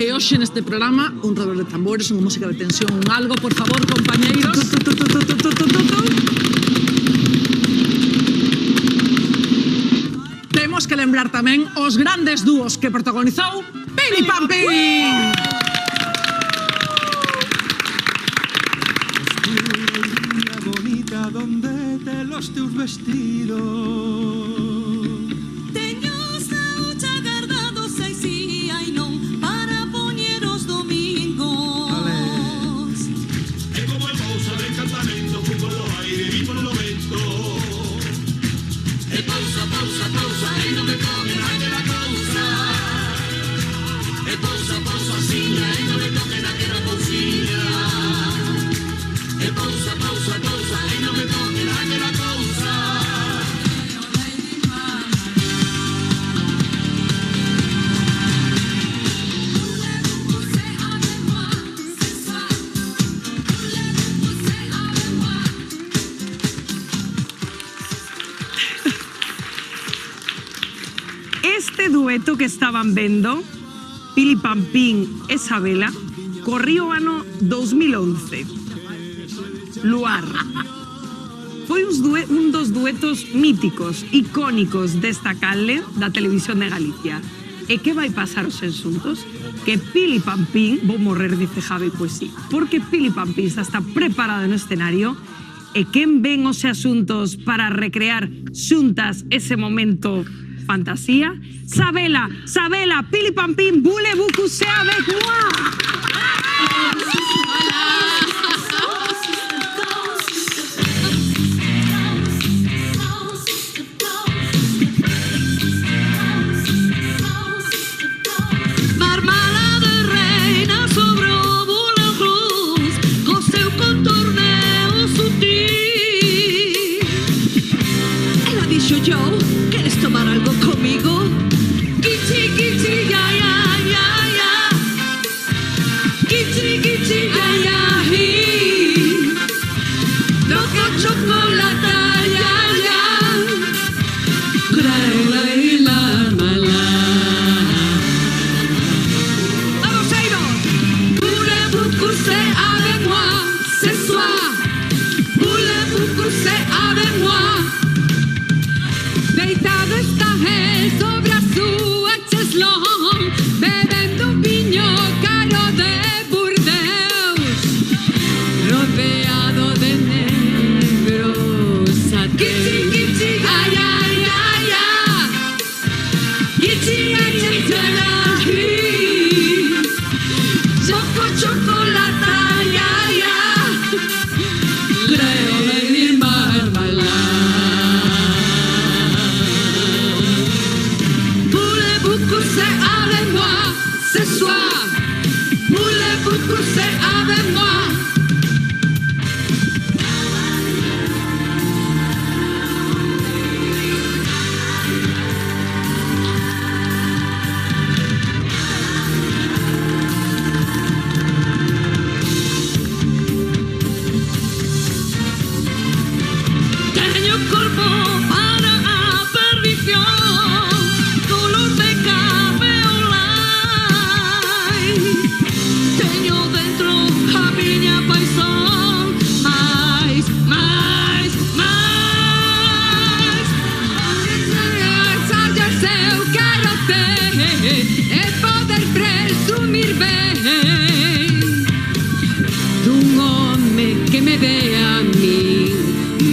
E hoxe neste programa, un redoble de tambores, unha música de tensión, un algo, por favor, compañeiros. Temos que lembrar tamén os grandes dúos que protagonizou Pili Pampín.
Bonita, donde te los teus vestidos
teño saúcha guardados e si hai non para poñer os domingos
é como el pousa de encantamento que por lo aire vi por lo vento e pousa, pousa, pousa e non me toque naquela cousa e pousa, pousa asiña e non me toque naquela cousiña e pousa, pousa, pousa e non me toque naquela cousa.
Este dueto que estaban vendo, Pili Pampín e Sabela, corrió o ano 2011. Luar. Foi un dos duetos míticos, icónicos desta canle da televisión de Galicia. E que vai pasar os ensuntos? Que Pili Pampín, vou morrer, dice Javi, pois sí, porque Pili Pampín xa está preparada no escenario e quen ven os asuntos para recrear xuntas ese momento fantasía? Sabela, Sabela, Pili Pampín, voulez-vous coucher avec moi?
Joe, ¿quieres tomar algo conmigo? Gichi, gichi, ya, ya, ya, ya. Gichi, gichi, ya, ya, hi. Loco chocolate, ya, ya. Creo y la mala. Vamos, Jairo. Voulez-vous coucher avec moi ce soir? Voulez-vous coucher avec moi? Deitado está él sobre su cheslón, bebendo un viño caro de Burdeos, rodeado de negros satín. Gichi, ay, ay, ay, ay. Gichi, ay, ay, ay, ay. Choco, chocolate, ay, ay, ay. Creo venir marmalada. Coucher avec moi ce soir? Voulez-vous coucher avec moi? Teño corpo para a perdición, color de teño dentro a miña paixón, máis, máis, máis. Sállase eu quero ter e poder presumir ben dun home que me vea a min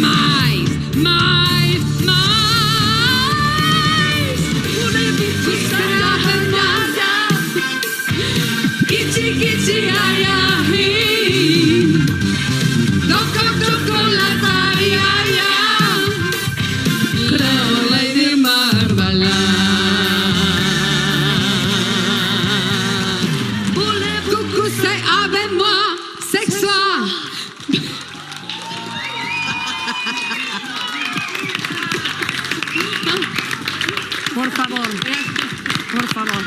máis, máis, máis. Voulez-vous coucher avec moi? Gichi, gichi, ay, ay. c'est avec moi, c'est soir.
Por favor, por favor.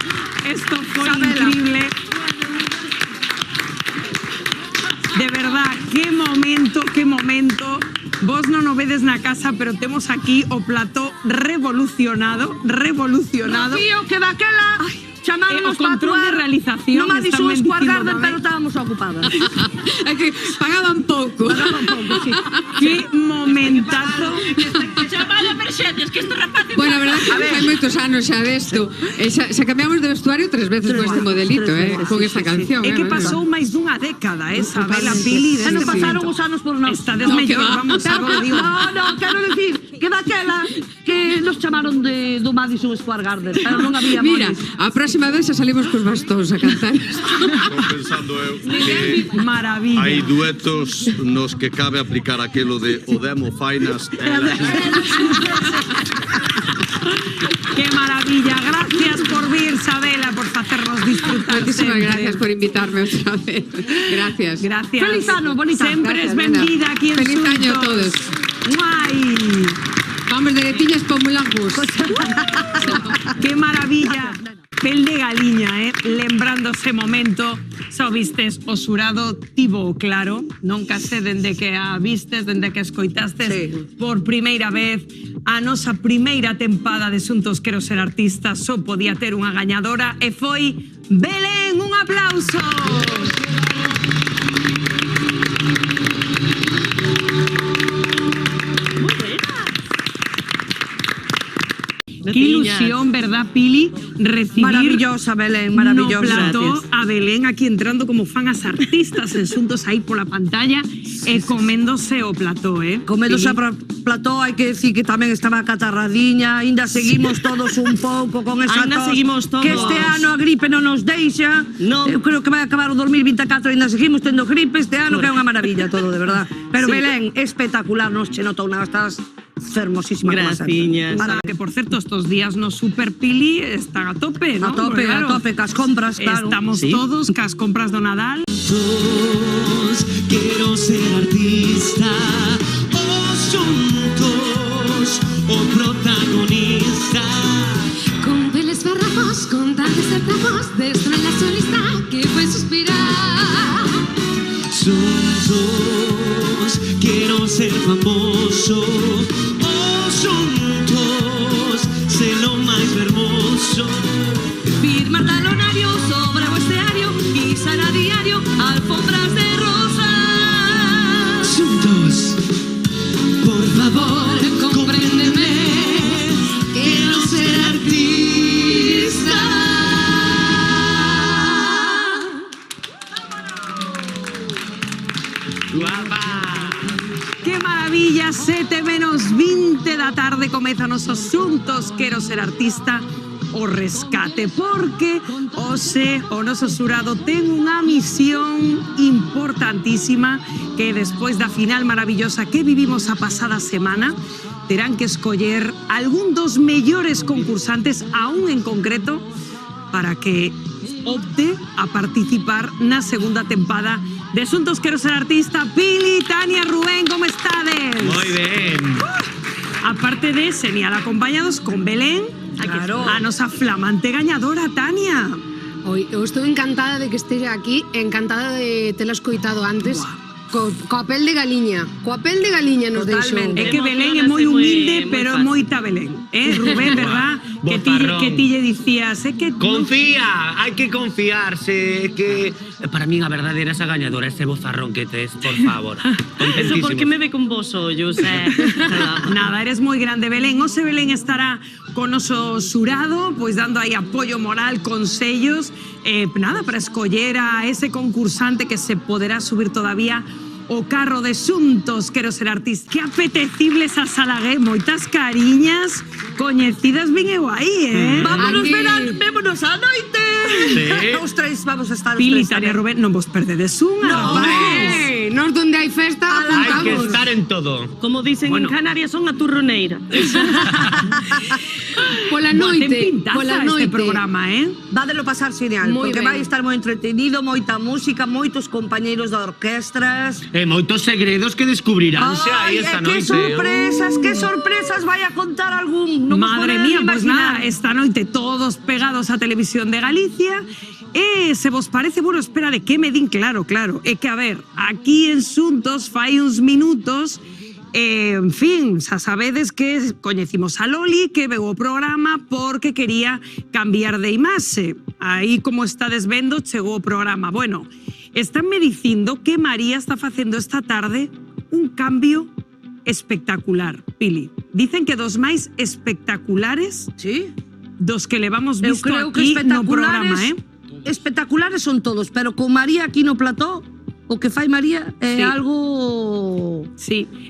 Esto fue increíble. De verdad, qué momento, qué momento. Vos non o vedes na casa, pero temos aquí o plató revolucionado.
Rocío, que daquela chamáronos para
control de realización.
Non me dixo o Square Garden, pero estábamos ocupadas.
É que pagaban pouco.
Sí.
Qué momentazo.
Chamada emerxentes, que isto rapaz...
Bueno, a verdade que hai moitos anos xa desto. Xa cambiamos de vestuario 3 veces con este modelito, con esta canción.
É que pasou máis dunha década, Sabela Pili.
Non pasaron os anos por nós.
Estades mellor, vamos, a ver, digo.
No, quero decir que daquela que nos chamaron do Madison Square Garden, pero non había
Mira,
moles.
a próxima vez xa salimos cos bastóns a cantar.
Estou pensando eu que
maravilla.
hai duetos nos que cabe aplicar aquilo de o demo fainas
Qué maravilla. Gracias por vir, Sabela, por facernos disfrutar.
Muchísimas
sempre.
gracias por invitarme otra vez. Gracias.
Gracias.
Feliz ano, bonita.
Sempre es
Gracias,
benvida
nena.
aquí en
Feliz año a
Xuntos.
todos.
Guai.
Vamos de tiñas por Moulin Rouge.
Qué maravilla. Pel de galiña, lembrando ese momento. Xa o vistes o xurado tivo claro, non case dende que a vistes, dende que escoitastes por primeira vez a nosa primeira tempada de Xuntos Quero Ser Artista só podía ter unha gañadora e foi Belén. Un aplauso. Qué ilusión, ¿verdad, Pili? Recibir
Maravillosa, Belén, maravillosa.
no plató a Belén aquí entrando como fan as artistas en Xuntos aí pola pantalla e coméndose o plató,
Coméndose a plató, hai que decir que tamén estaba catarradiña, ainda seguimos todos un pouco con esa
Ainda
tos.
seguimos todos.
Que este ano a gripe non nos deixa.
No.
Eu creo que vai acabar o 2024 ainda seguimos tendo gripe este ano, que é unha maravilla todo, de verdad. Pero
Sí.
Belén, espectacular, nos che notou unha estás fermosísima. como sempre.
Graciñas.
Que por cierto, estos días no Super Pili están a tope, ¿no?
A tope,
Porque, claro,
a tope, cas compras, claro.
Estamos
Sí.
todos cas compras do Nadal.
Quiero ser artista, Xuntos, o protagonista.
Con peles farrapos, con tantos cerramos, destro en la solista que fue suspirar.
Xuntos, quiero ser famoso, Xuntos, ser lo máis hermoso.
Firmar talonario sobre o esteario, pisar a diario alfombras de rosas.
Xuntos, por favor, compréndeme, quiero ser artista.
¡Qué maravilla! 7:20 da tarde comeza nosos Xuntos Quero Ser Artista o rescate, porque hoxe o noso xurado ten unha misión importantísima que despois da final maravillosa que vivimos a pasada semana terán que escoller algún dos mellores concursantes, a un en concreto, para que opte a participar na segunda tempada de Xuntos Quero Ser Artista. Pili, Tania, Rubén, como estades?
Moi ben.
Aparte de genial, acompañados con Belén,
Claro.
a nosa flamante gañadora, Tania.
Oi, eu estou encantada de que esteja aquí, encantada de tela escoitado antes. Coa pel de galiña. Coa pel de galiña nos deixou.
É que Belén é moi humilde, pero moita Belén. Rubén, verdad? Que ti lle dicías, que...
Confía, hai que confiarse, que para min a verdadeira esa gañadora, ese bozarrón que tes, por favor.
Eso porque me ve con vos ollos,
Nada, eres moi grande, Belén. Ose Belén estará con noso xurado, pois dando aí apoio moral, consellos, nada, para escoller a ese concursante que se poderá subir todavía o carro de Xuntos Quero Ser Artista. Que apetecible esa Salagué, moitas cariñas coñecidas vin eu aí,
Vámonos verán, vémonos a noite.
Sí.
Os tres vamos a estar os
Pili,
tres
Tania,
tamén.
Rubén, non vos perdedes unha, rapaz.
nos donde hai festa
Hay que
apuntamos.
estar en todo.
Como dicen en Canarias, son a turroneira.
Pola
Buah,
noite,
ten pintaza
pola
este
noite.
programa,
Vádelo pasar genial,
Moi
porque
ben.
vai estar moi entretenido, moita música, moitos compañeiros de orquestras.
Moitos segredos que descubriránse aí esta
que
noite.
sorpresas vai a contar algún. Non vos
Madre
podedes
mía, pues
imaginar.
nada, esta noite todos pegados á Televisión de Galicia. Se vos parece, bueno, espera, de que me din claro. É que, a ver, aquí en Xuntos fai uns minutos, en fin, xa sabedes que coñecimos a Loli, que veu o programa porque quería cambiar de imaxe. Aí, como estades vendo, chegou o programa. Bueno, estánme dicindo que María está facendo esta tarde un cambio espectacular, Pili. Dicen que dos máis espectaculares dos que levamos
Eu
visto
creo que
aquí no programa,
espectaculares son todos, pero con María aquí no plató, o que fai María é
Sí.
algo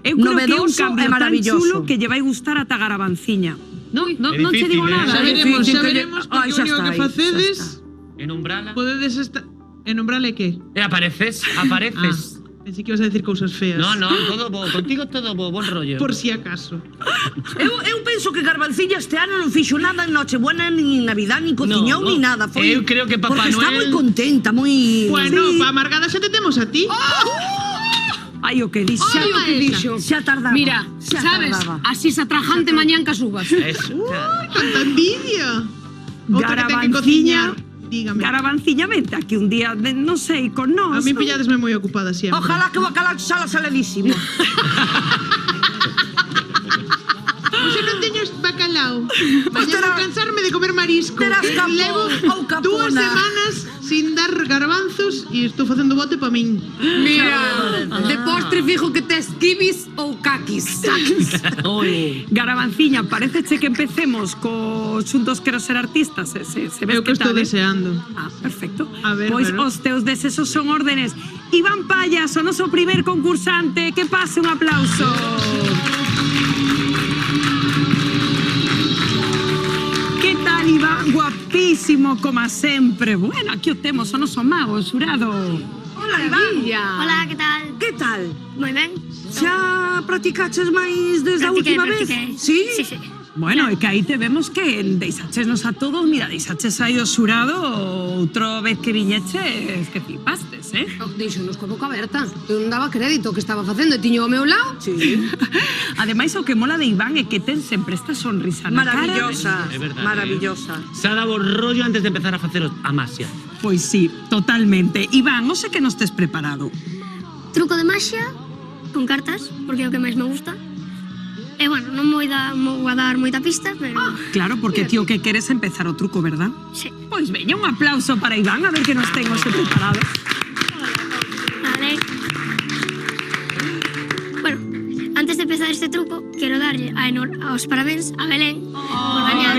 Eu creo
novedoso
que é un cambio
e
tan
maravilloso.
chulo que lle vai gustar ata Garabanciña.
Non
che digo nada.
Xa veremos, porque o único que facedes...
Enombrala.
Podedes estar... Enombrale que?
Apareces.
Pensei que ibas a decir cousas feas.
No, todo bo. Contigo todo bo, bon rollo.
Por si acaso.
Eu penso que Garbanciña este ano non fixo nada en Nochebuena, ni en Navidad, ni cociñou, ni nada.
Eu creo que Papá
porque está
Noel-
moi contenta, moi...
Bueno, pa amargada xa te temos a ti.
Ai, o que dixo.
Ai, o que dixo.
Xa tardaba.
Mira,
xa
sabes,
tardaba.
así se atrajante mañán cas uvas.
Canta envidia. Outra que ten que
Garabanciña.
cociñar. Dígame.
Garabanciña, vente aquí un día, non sei, con nós.
A mí pilladesme moi ocupada sempre.
Ojalá que o bacalao sala saladísimo.
Hoxe non teño bacalao. Mañá vou cansarme de comer marisco.
terás capón
Levo
ou capona.
2 semanas sin dar garbanzos e estou facendo bote pa min.
Mira, de postre fijo que tes kibis ou kakis.
Garabanciña, pareceche que empecemos co Xuntos Quero Ser Artistas? Se ves
Eu que estou
tal,
deseando.
Perfecto.
A ver,
Pois
bueno.
os teus desesos son órdenes. Iván Payas, o noso primer concursante, que pase un aplauso. Que tal, Iván? Guapísimo, como sempre. Bueno, aquí o temos o noso mago, o xurado.
Hola, Iván.
Hola, que tal?
Que tal?
Moi ben.
Xa practicaches máis desde a última vez? Sí?
Sí, sí.
Bueno, é que aí te vemos que deixachenos a todos, mira, deixaches aí o xurado outra vez que viñeches que flipastes,
Deixonos coa boca aberta. Eu non daba crédito que estaba facendo e tiño ao meu lado.
Sí. Ademais, o que mola de Iván é que ten sempre esta sonrisa na
Maravillosa,
É verdade,
maravillosa.
Se ha dado rollo antes de empezar a facer a masia.
Pois sí, totalmente. Iván, non sei que nos tes preparado.
Truco de maxia con cartas, porque é o que máis me gusta. E bueno, non vou a dar moita pista, pero...
Claro, porque ti o que queres é empezar o truco, verdad?
Sí.
Pois veña, un aplauso para Iván, a ver que nos ten hoxe preparado.
Vale. Bueno, antes de empezar este truco, quero darlle aos parabéns a Belén por gañar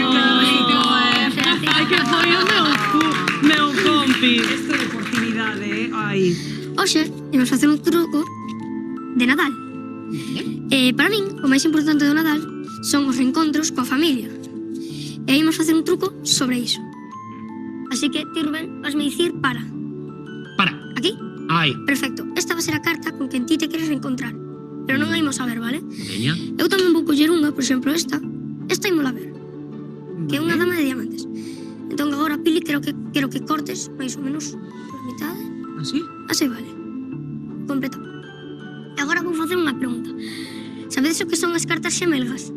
Ai, que foi o meu compi.
Isto é oportunidade, ai.
Hoxe, imos facer un truco de Nadal. Para min, o máis importante do Nadal son os reencontros coa familia. E imos facer un truco sobre iso. Así que, ti, Rubén, vasme dicir para.
Para.
Aquí?
Ai.
Perfecto. Esta va a ser a carta con quen ti te queres reencontrar. Pero non a imos a ver, vale?
Veña.
Eu tamén vou coller unha, por exemplo, esta. Esta imola a ver. Que é unha dama de diamantes. Entón, agora, Pili, quero que cortes máis ou menos por mitade.
Así?
Así vale. Completo. E agora vou facer unha pregunta. Sabedes o que son as cartas xemelgas?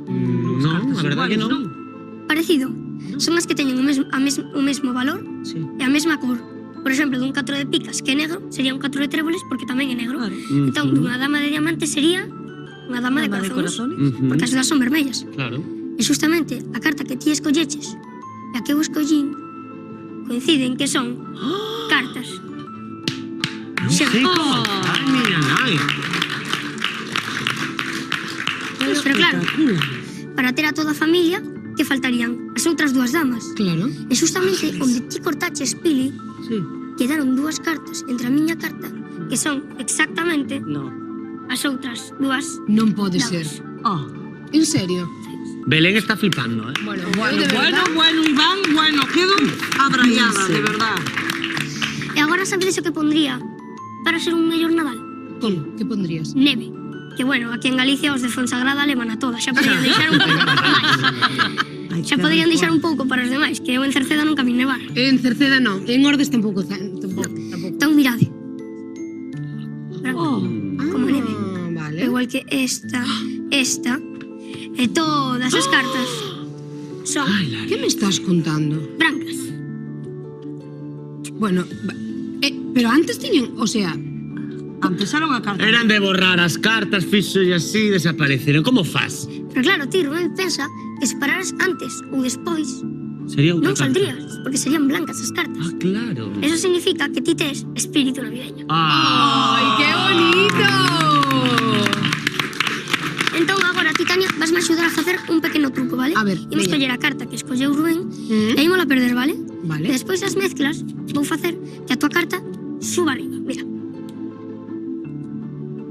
Non, a verdade que non.
Parecido. Son as que teñen o mesmo valor e a mesma cor. Por exemplo, dun 4 de picas que é negro, sería un 4 de tréboles porque tamén é negro. Entón, dunha dama de diamantes sería unha dama de corazones, porque as duas son vermellas.
Claro.
E justamente a carta que ti escolleches e a que eu escollín coinciden que son cartas.
Non sei como. Ai, mira, ai.
Pero claro, para ter a toda a familia, que faltarían as outras dúas damas.
Claro.
E justamente onde ti cortaches, Pili, quedaron dúas cartas entre a miña carta que son exactamente as outras dúas.
Non pode ser. En serio?
Belén está flipando,
Bueno,
Iván, bueno, quedo abraiada, de verdad.
E agora sabedes o que pondría para ser un mellor Nadal?
Como? Que pondrías?
Neve. Que bueno, aquí en Galicia os de Fonsagrada levan a todas. Xa poderían deixar un pouco para os demais. Xa poderían deixar un pouco para os demais, que eu en Cerceda nunca vi nevar.
En Cerceda non, en Ordes tampouco.
Entón, mirade. Como neve.
Vale.
Igual que esta, e todas as cartas son
Que me estás contando?
brancas.
Bueno, pero antes tiñen, o sea,
empezaron a cartas.
Eran de borrar as cartas, fixo e así desapareceron. Como faz?
Pero claro, ti, Rubén, pensa que se pararas antes ou despois
Sería outra
non saldrías, porque serían blancas as cartas.
Ah, claro.
Eso significa que ti tes espírito navideño.
¡Ay, qué bonito!
Entón, agora, ti, Tania, vasme axudar a facer un pequeno truco, vale?
A ver,
Imos
veña.
coller a carta que escolleu Rubén e ímola perder, vale?
Vale.
E despois das mezclas vou facer que a tua carta suba arriba, mira.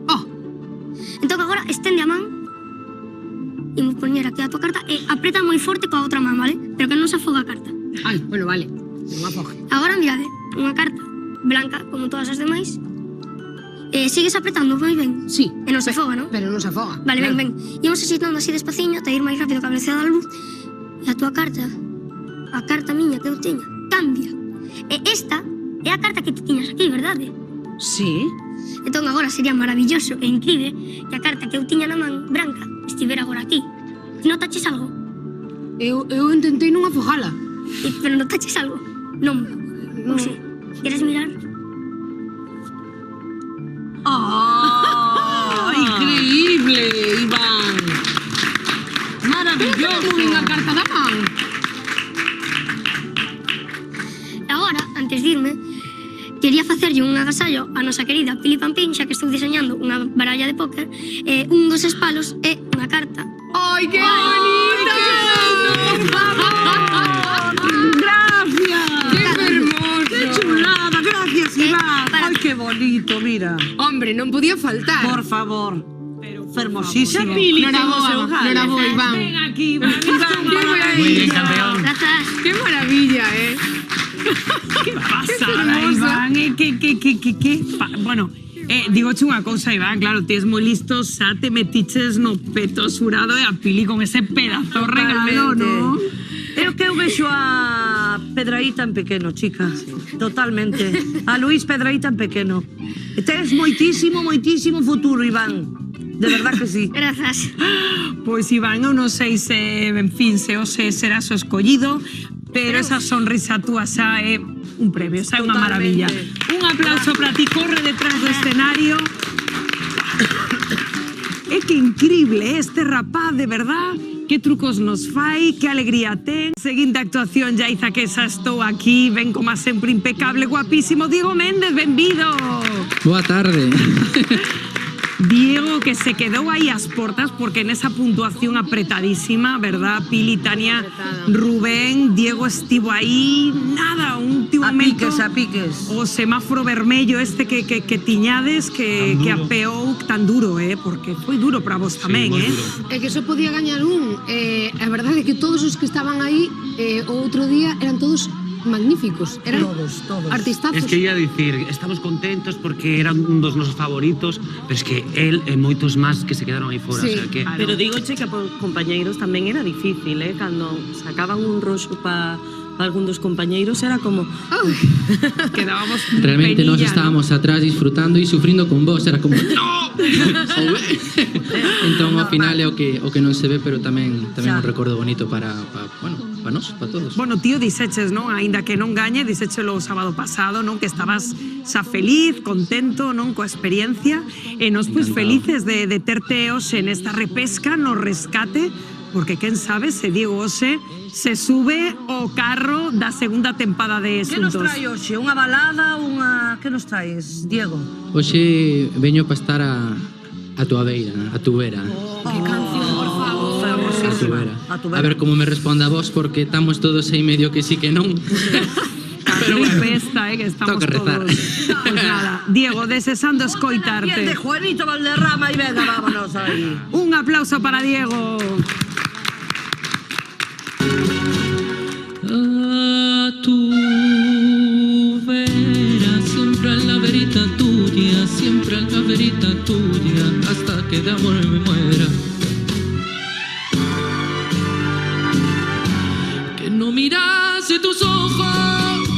Oh!
Entón, agora, estende a man. Imos poñer aquí a tua carta e aprieta moi forte coa outra man, vale? Pero que non se afoga a carta.
Ai, bueno, vale. Non afoga.
Agora, mirade, unha carta blanca, como todas as demais. Sigues apretando moi ben.
Sí.
E non se afoga, non?
Pero non se afoga.
Vale,
claro.
ben. Imos asitando así despaciño, te ir máis rápido que a velocidade da luz. E a tua carta, a carta miña que eu teña, cambia. E esta é a carta que ti tiñas aquí, verdade?
Sí.
Entón agora sería maravilloso e incrível que a carta que eu tiña na man branca estivera agora aquí. Notaches algo?
Eu intentei non afogala.
Pero notaches algo? Non. Non sei. Queres mirar?
¡Oh! ¡Increíble, Iván! ¡Maravilloso!
Pero unha carta da man.
E agora, antes de irme, quería facerlle un agasallo a nosa querida Pili Pampín, xa que estou diseñando unha baralla de póker, un dos espalos e unha carta.
¡Ay, qué bonito!
¡Gracias!
¡Qué hermoso!
¡Qué chulada! ¡Gracias, Iván! ¡Ay, qué bonito! Mira.
Hombre, non podía faltar.
Por favor. Fermosísimo.
Noraboa, Iván.
Ven aquí, Iván.
¡Qué maravilla!
Muy bien, campeón.
Grazas.
¡Qué maravilla,
Qué pasada, Iván. Bueno, digoche unha cousa, Iván, claro, ti es moi listo, xa te metiches no peto surado e a Pili con ese pedazo regalo, ¿no?
É o que eu vexo a Pedraíta en pequeno, chica. Totalmente. A Luís Pedraíta en pequeno. E tes moitísimo, moitísimo futuro, Iván. De verdad que sí.
Grazas.
Pois Iván, eu non sei se, en fin, se hoxe serás o escollido, pero esa sonrisa túa xa é un premio, xa é unha maravilla. Un aplauso para ti, corre detrás do escenario. É que increíble este rapaz, de verdad. Que trucos nos fai, que alegría ten. Seguinte actuación, Yaiza, que xa estou aquí. Ven como sempre impecable, guapísimo. Diego Méndez, benvido.
Boa tarde.
Diego, que se quedou aí ás portas porque nesa puntuación apretadísima, verdad, Pili, Tania, Rubén, Diego estivo aí, nada, un último momento.
A piques.
O semáforo vermello este que tiñades que apeou tan duro, porque foi duro para vos tamén,
É que só podía gañar un. A verdade é que todos os que estaban aí o outro día eran todos magníficos. Eran
todos.
Artistazos.
Es que ia dicir, estamos contentos porque era un dos nosos favoritos, pero es que él e moitos máis que se quedaron aí fora,
Sí,
o sea que...
pero digoche que por compañeiros tamén era difícil, cando sacaban un roxo para algún dos compañeiros era como
quedábamos
Realmente
penilla,
nós estábamos atrás disfrutando e sufrindo con vos, era como no. Entón ao final é o que non se ve, pero tamén un recordo bonito para nós, para todos.
Bueno, tío, diseches, non? Ainda que non gañe, disechelo o sábado pasado, non? Que estabas xa feliz, contento, non? Coa experiencia. E nos, pois, felices de terte hoxe nesta repesca, no rescate, porque quen sabe se Diego hoxe se sube o carro da segunda tempada de
Que nos
Xuntos.
trae hoxe? Unha balada, unha... Que nos traes, Diego?
Hoxe veño para estar a tua beira, a tu vera.
Que canción, por favor.
A tu vera. A ver como me responde a vos, porque estamos todos aí medio que sí que non.
Pero bueno, que estamos
toca rezar.
todos. Pues nada, Diego, desesando escoitarte.
Piel de Juanito Valderrama y venga, vámonos aí.
Un aplauso para Diego.
A tu vera, sempre alla verità tu ti
siempre en la verita tuya, hasta que de amor me muera. Que no mirase tus ojos,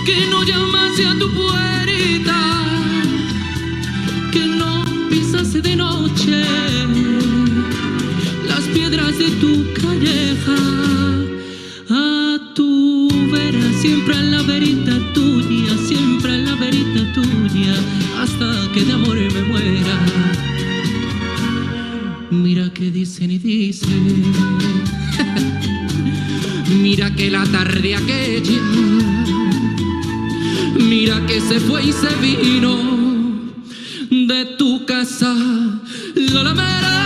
que no llamase a tu puerta, que no pisase de noche las piedras de tu calleja. A tu vera, siempre en la verita tuya, siempre en la verita tuya, hasta que de amor me muera. Mira que dicen y dicen, mira que la tarde aquella, mira que se fue y se vino de tu casa la lamera.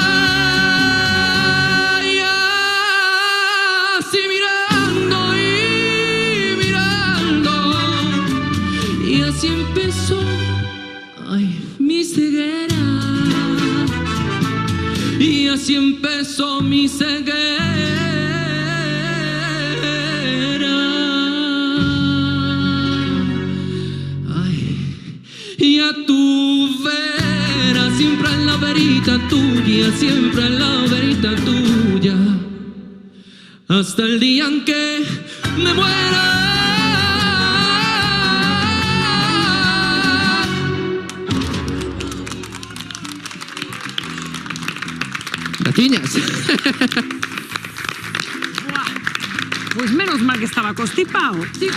Y así mirando y mirando, y así empezó, ay, mi ceguera. Y así empezó mi ceguera. Y a tu vera, siempre en la verita tuya, siempre en la verita tuya, hasta el día en que me muera. Graciñas.
Pues menos mal que estaba constipado.
Sí,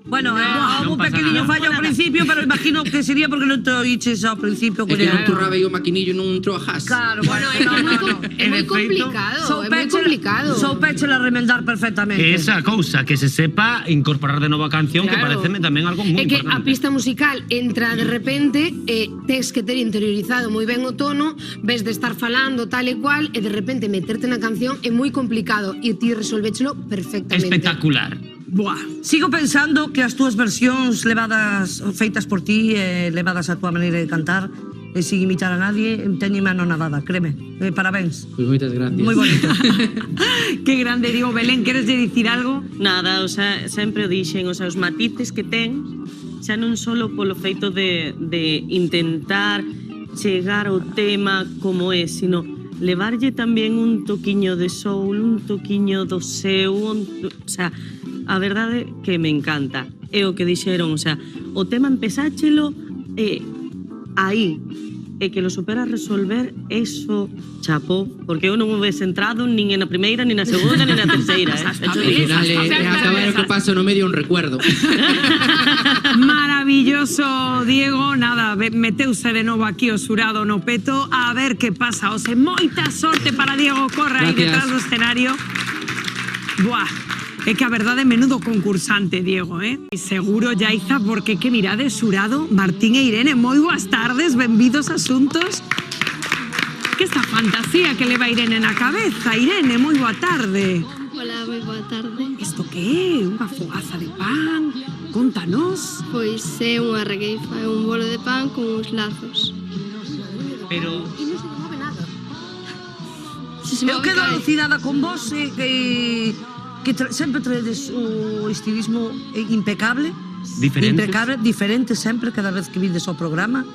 Bueno, hubo un pequeñinho fallo ao principio, pero imagino que sería porque non te oíches ao principio.
É que non turraba o maquinillo non trabajas.
Claro,
bueno, é moi complicado, é moi complicado.
Soupéchela remendar perfectamente.
Que esa cousa, que se sepa incorporar de novo a canción, que
Claro.
pareceme tamén algo moi
É que a
importante.
pista musical entra de repente e tes que ter interiorizado moi ben o tono, ves de estar falando tal e cual e de repente meterte na canción é moi complicado e ti resolvéchelo perfectamente.
Espectacular.
Buah. Sigo pensando que as túas versións levadas, feitas por ti, levadas a túa maneira de cantar, sin imitar a nadie, teñenme anonadada, créeme. Parabéns.
Pois moitas gracias.
Moi bonito.
Qué grande, Diego. Belén, queres dicir algo?
Nada, o sea, sempre o dixen, o sea, os matices que ten, xa non solo polo feito de intentar chegar ao tema como é, sino levarlle tamén un toquiño de soul, un toquiño do seu, o sea, a verdade que me encanta. É o que dixeron, o sea, o tema empezáchelo aí, e que lo supera resolver, eso chapó, porque eu non me ves entrado nin na primeira, nin na segunda, nin na terceira.
Ao final acabar o que pasa no medio un recuerdo.
Maravilloso, Diego. Nada, meteuse de novo aquí o xurado no peto a ver que pasa. Ose, moita sorte para Diego Corra aí detrás do escenario. Buah. É que a verdade, menudo concursante, Diego, E seguro, Yaiza, porque que mirade, xurado, Martín e Irene, moi boas tardes, benvidos asuntos. Que esta fantasía que leva Irene na cabeza. Irene, moi boa tarde.
Hola, moi boa tarde.
Isto que é? Unha fogaza de pan? Contanos.
Pois é unha regueifa, é un bolo de pan con uns lazos.
Pero
E non se move nada.
Eu quedo alucinada con vos, que sempre traedes o estilismo impecable. Diferente sempre, cada vez que vides ao programa.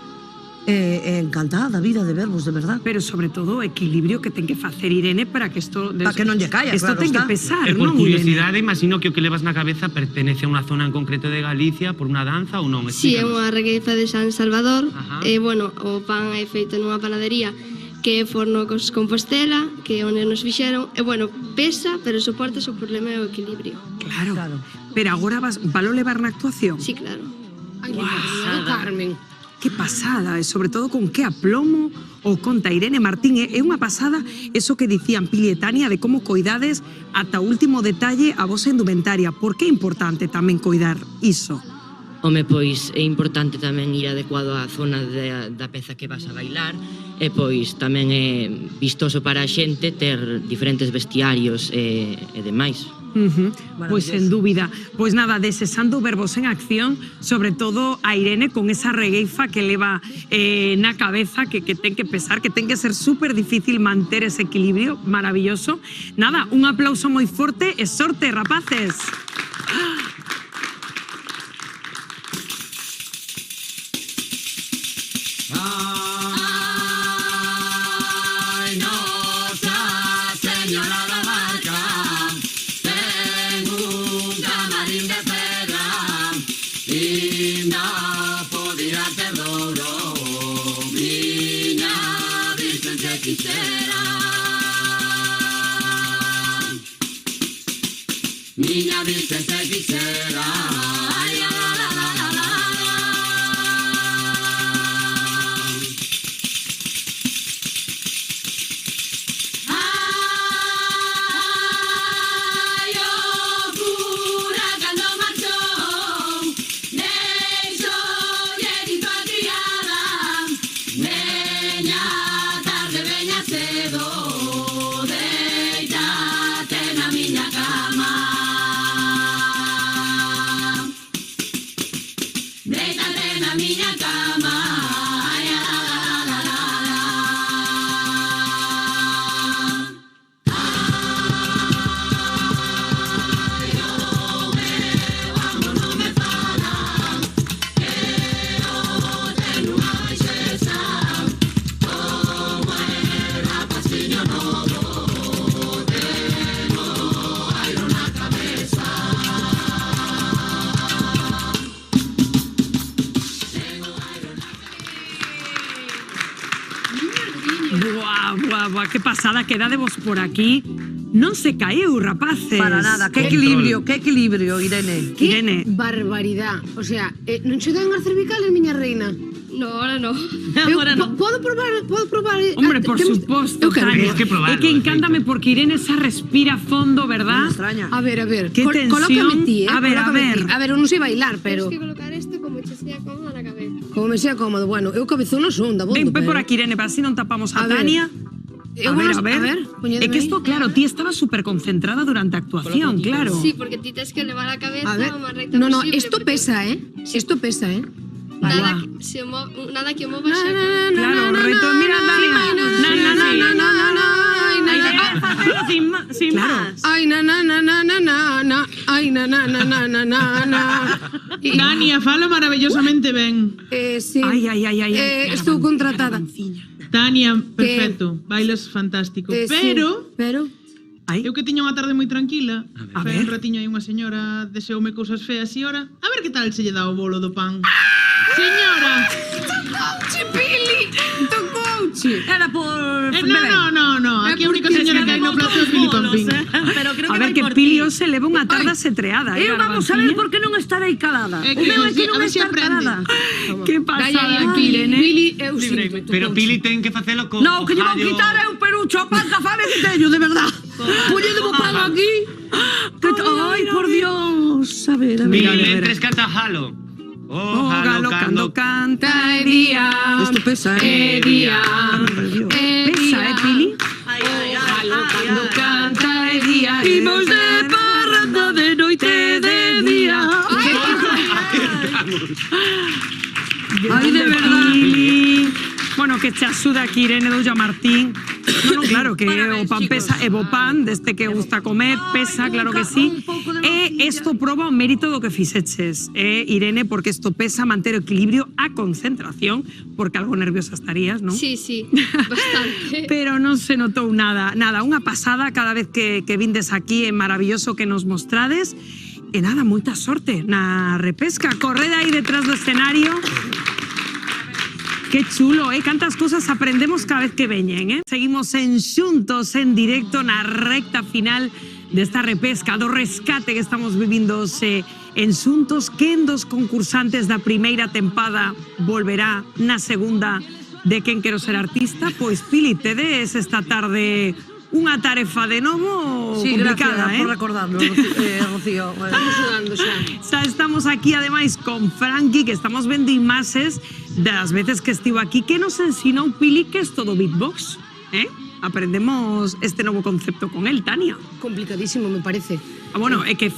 Encantada da vida de vervos, de verdad.
Pero sobre todo o equilibrio que ten que facer Irene para que isto...
Para que non lle caia,
Isto
claro
ten que
está.
pesar,
E por
non,
curiosidade, imagino que o que levas na cabeza pertenece a unha zona en concreto de Galicia por unha danza ou non?
Si, é unha regueifa de San Salvador.
Ajá.
E, bueno, o pan é feito nunha panadería que é forno cos Compostela, que é onde nos fixeron. E, bueno, pesa, pero soportas o problema é o equilibrio.
Claro. Pero agora valo levar na actuación?
Sí, claro.
Ai, que pasada, Carmen.
Que pasada, e sobre todo con que aplomo o conta Irene Martín. É unha pasada eso que dicían Pili e Tania de como coidades ata o último detalle a vosa indumentaria. Por que é importante tamén coidar iso?
Home, pois é importante tamén ir adecuado á zona da peza que vas a bailar e pois tamén é vistoso para a xente ter diferentes vestiarios e demais.
Pois sen dúbida. Pois nada, desexando vervos en acción, sobre todo a Irene con esa regueifa que leva na cabeza, que ten que pesar, que ten que ser super difícil manter ese equilibrio maravilloso. Nada, un aplauso moi forte e sorte, rapaces.
fin de cera, linda, podía ter douro, miña Virgen se quixera. Miña Virgen se quixera, ay, la, la, la, la, la, la. Ay, o cura cando marchou, deixoulle dito a criada, veña tarde, veña cedo, déitate na miña cama. Déitate na miña cama, ai, la, la, la, la, la. Ai, o meu amor non me fala, eu teño unha baixeza, como era pastiño novo, teño airo na cabeza.
Buah, qué pasada, quedadevos por aquí. Non se caeu, rapaces.
Para nada, que equilibrio, Irene.
Que
Irene.
barbaridade. O sea, non che dan as cervicales, miña reina?
No, ahora no.
Ahora no. Podo probar?
Hombre, por suposto, Tania. É que encántame porque Irene esa respira fondo, ¿verdad?
A ver.
Qué tensión.
Colócame ti,
A ver.
A ver, eu non sei bailar, pero...
Tienes que colocar esto como che sea cómoda na cabeza.
Como me sea cómodo. Bueno, eu cabezón non son, da bondo.
Ven por aquí, Irene, para así non tapamos a
A ver.
Tania.
Eu
A ver.
poñedme
É que
aí.
esto, claro, ti estabas súper concentrada durante a actuación, claro.
Sí, porque ti tienes que elevar a cabeza
A ver.
o máis recta
No,
posible.
esto pesa, ¿eh? Esto pesa, ¿eh?
Nada que o mova xa.
Claro, reto, mira, Tania. Sin más.
Ay, na. Ay, na.
Tania, fala maravillosamente ben.
Sí.
Ay.
Estou contratada.
Tania, perfecto, bailas fantástico. Pero eu que tiña unha tarde moi tranquila, foi un ratiño aí unha señora deseume cousas feas e ora, a ver que tal se lle dá o bolo do pan. Señora!
Tocouche, Pili! Tocouche!
Era por...
No. Aquí a única señora que hai no plato é Pili Pampín.
A ver, que Pili se leva unha tarde setreada.
Eu vamos a ver por que non estarei calada. O meu é que non estar calada.
Que pasada aquí, Irene.
Pili, eu sinto.
Pero Pili ten que facelo con
No, que lle vou quitar é un perucho a pan cafame que teño, de verdad. Poñedemo pan aquí. Ay, por Dios. A ver.
Pili, entres canta jalo.
Oh, galo, cando canta
e día.
Isto pesa,
e día.
Pesa, Pili?
Galo, cando canta e día.
Imos de parranda de noite e de día. Ay, de verdad.
Pili. Bueno, que che axuda aquí Irene Doulla Martín. No, claro, que o pan pesa, e bo pan, deste que gusta comer, pesa, claro que sí. E isto proba o mérito do que fixeches, Irene, porque isto pesa manter o equilibrio, a concentración, porque algo nerviosa estarías, non?
Sí, bastante.
Pero non se notou nada, unha pasada cada vez que vindes aquí, é maravilloso que nos mostrades. E nada, moita sorte na repesca. Correde aí detrás do escenario. Qué chulo, cantas cousas aprendemos cada vez que veñen, Seguimos en Xuntos, en directo, na recta final desta repesca, do rescate que estamos vivindo en Xuntos. Quen dos concursantes da primeira tempada volverá na segunda de Quen quero ser artista? Pois Pili, tedes esta tarde unha tarefa de novo complicada,
gracias por recordarlo, Rocío.
Estamos sudando xa.
Xa estamos aquí, ademais, con Frankie, que estamos vendo imaxes das veces que estivo aquí, que nos ensinou Pili que é todo beatbox, Aprendemos este novo concepto con él, Tania.
Complicadísimo, me parece.
Bueno, é que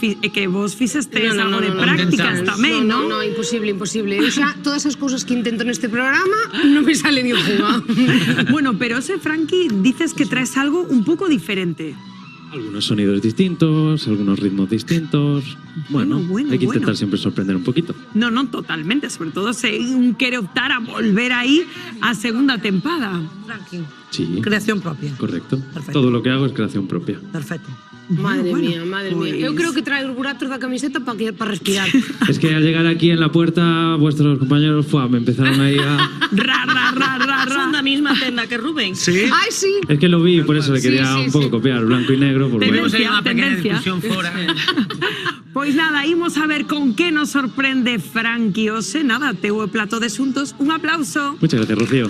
vos fixestes algo de prácticas tamén, non?
No, imposible. Eu xa, todas as cousas que intento neste programa non me sale ni unha.
Bueno, pero ese Frankie, dices que traes algo un pouco diferente.
Algunos sonidos distintos, algunos ritmos distintos. Bueno, hay que intentar siempre sorprender un poquito.
No, totalmente. Sobre todo se quiere optar a volver ahí a segunda tempada.
Frankie.
Sí.
Creación propia.
Correcto.
Perfecto.
Todo lo que hago es creación propia.
Perfecto.
Madre mía. Eu creo que trae os buratos da camiseta para respirar.
Es que al llegar aquí en la puerta, vuestros compañeros me empezaron ahí a...
Son da misma tenda que Rubén.
¿Sí?
Ai, sí.
Es que lo vi, por eso le quería un pouco copiar, blanco y negro. Porque...
Tuvimos aí unha pequena discusión fora.
Pois nada, imos a ver con que nos sorprende Frankie Ose. Nada, teu o plato de xuntos. Un aplauso.
Muchas gracias, Rocío.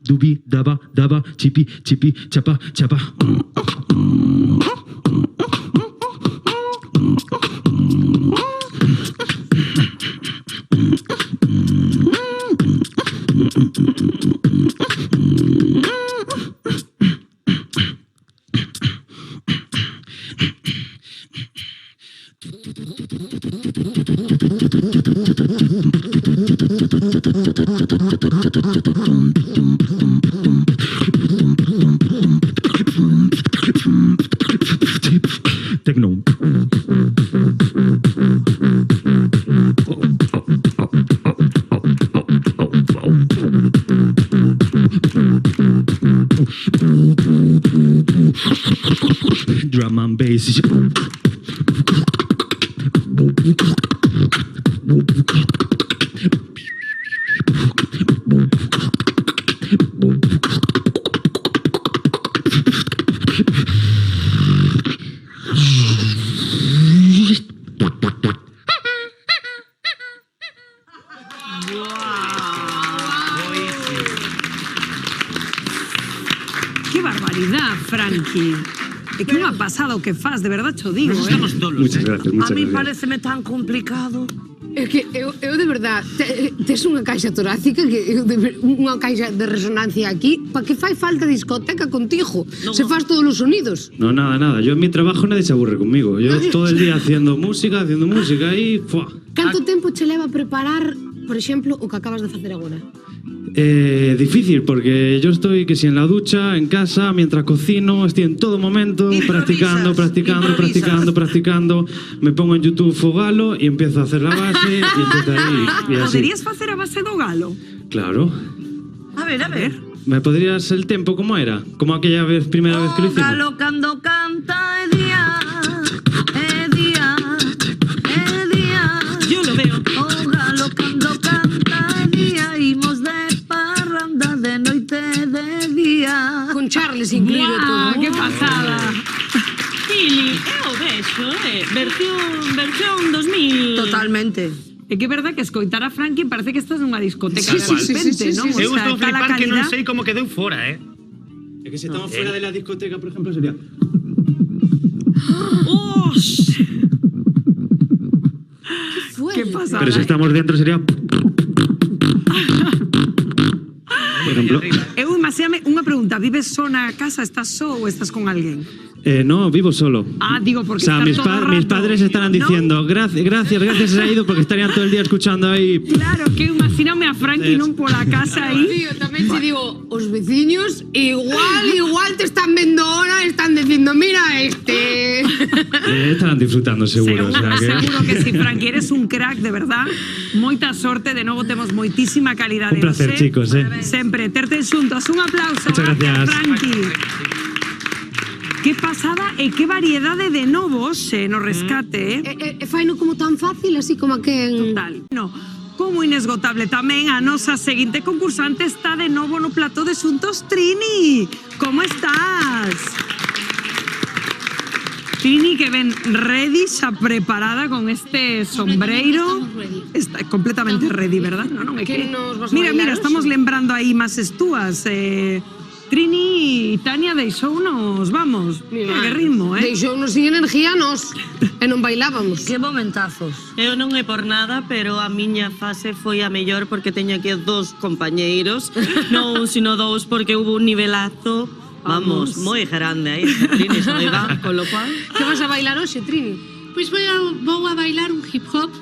Dubi, daba, chipi, chapa. Techno. Drum and bass.
¡Qué barbaridad, Frankie! É que unha pasada o que faz, de verdad cho digo,
Muchas gracias,
A mí pareceme tan complicado.
É que eu de verdad, tes unha caixa torácica, unha caixa de resonancia aquí, pa que fai falta discoteca contigo? Se faz todos os sonidos.
No, nada. Yo en mi trabajo nadie se aburre conmigo. Yo todo el día haciendo música y... ¡fua!
Canto tempo che leva a preparar, por exemplo, o que acabas de facer agora?
Difícil, porque yo estoy que si en la ducha, en casa, mientras cocino, estoy en todo momento practicando. Me pongo en YouTube Fogalo y empiezo a hacer la base y empiezo ahí. Y así.
Poderías facer a base do galo?
Claro.
A ver.
¿Me podrías el tempo como era? Como aquella primera vez que lo hicimos.
Galo cando canta é día.
Yo lo veo.
O galo cando canta é día. Imos de parranda de noite de día.
Con Charles incluído todo.
¡Qué pasada!
Pili, eu vexo, versión 2000.
Totalmente.
É que é verdad que escoitar a Frankie parece que estás nunha discoteca
Sí,
de repente, non?
Eu estou flipando que non sei como quedou fora,
Es que si estamos fuera de la discoteca, por ejemplo, sería...
¡Qué pasada!
Pero si estamos dentro sería... Por ejemplo...
Eu imaxíname unha pregunta, vives só na casa, estás só ou estás con alguén?
No, vivo solo.
Ah, digo, porque
o sea,
estás todo
mis padres estarán diciendo gracias, se ha ido, porque estarían todo el día escuchando ahí.
Claro, que imagíname a Frankie non pola casa aí.
Tío, tamén te digo, os veciños igual te están vendo ahora, están dicindo, mira
Estarán disfrutando seguro.
Seguro que sí, Frankie, eres un crack, de verdad. Moita sorte, de novo temos moitísima calidade.
Un placer, chicos.
Sempre, terte xuntos. Un aplauso.
Muchas gracias.
Frankie. Que pasada e que variedade de novos no rescate,
faino como tan fácil, así como que...
Total. No, como inesgotable tamén, a nosa seguinte concursante está de novo no plató de xuntos. Trini, como estás? Trini, que ven ready, xa preparada con este sombreiro. Está completamente ready, verdad? Non é que... Mira, estamos lembrando aí máis estúas. Trini e Tania deixounos, vamos, que ritmo,
Deixounos sin energía nos, e non bailábamos.
Que momentazos.
Eu non é por nada, pero a miña fase foi a mellor porque teño aquí dos compañeiros, non un sino dous, porque hubo un nivelazo
Vamos, moi grande aí, Trini, Soledad, con lo cual...
Que vas a bailar hoxe, Trini?
Pois vou a bailar un hip hop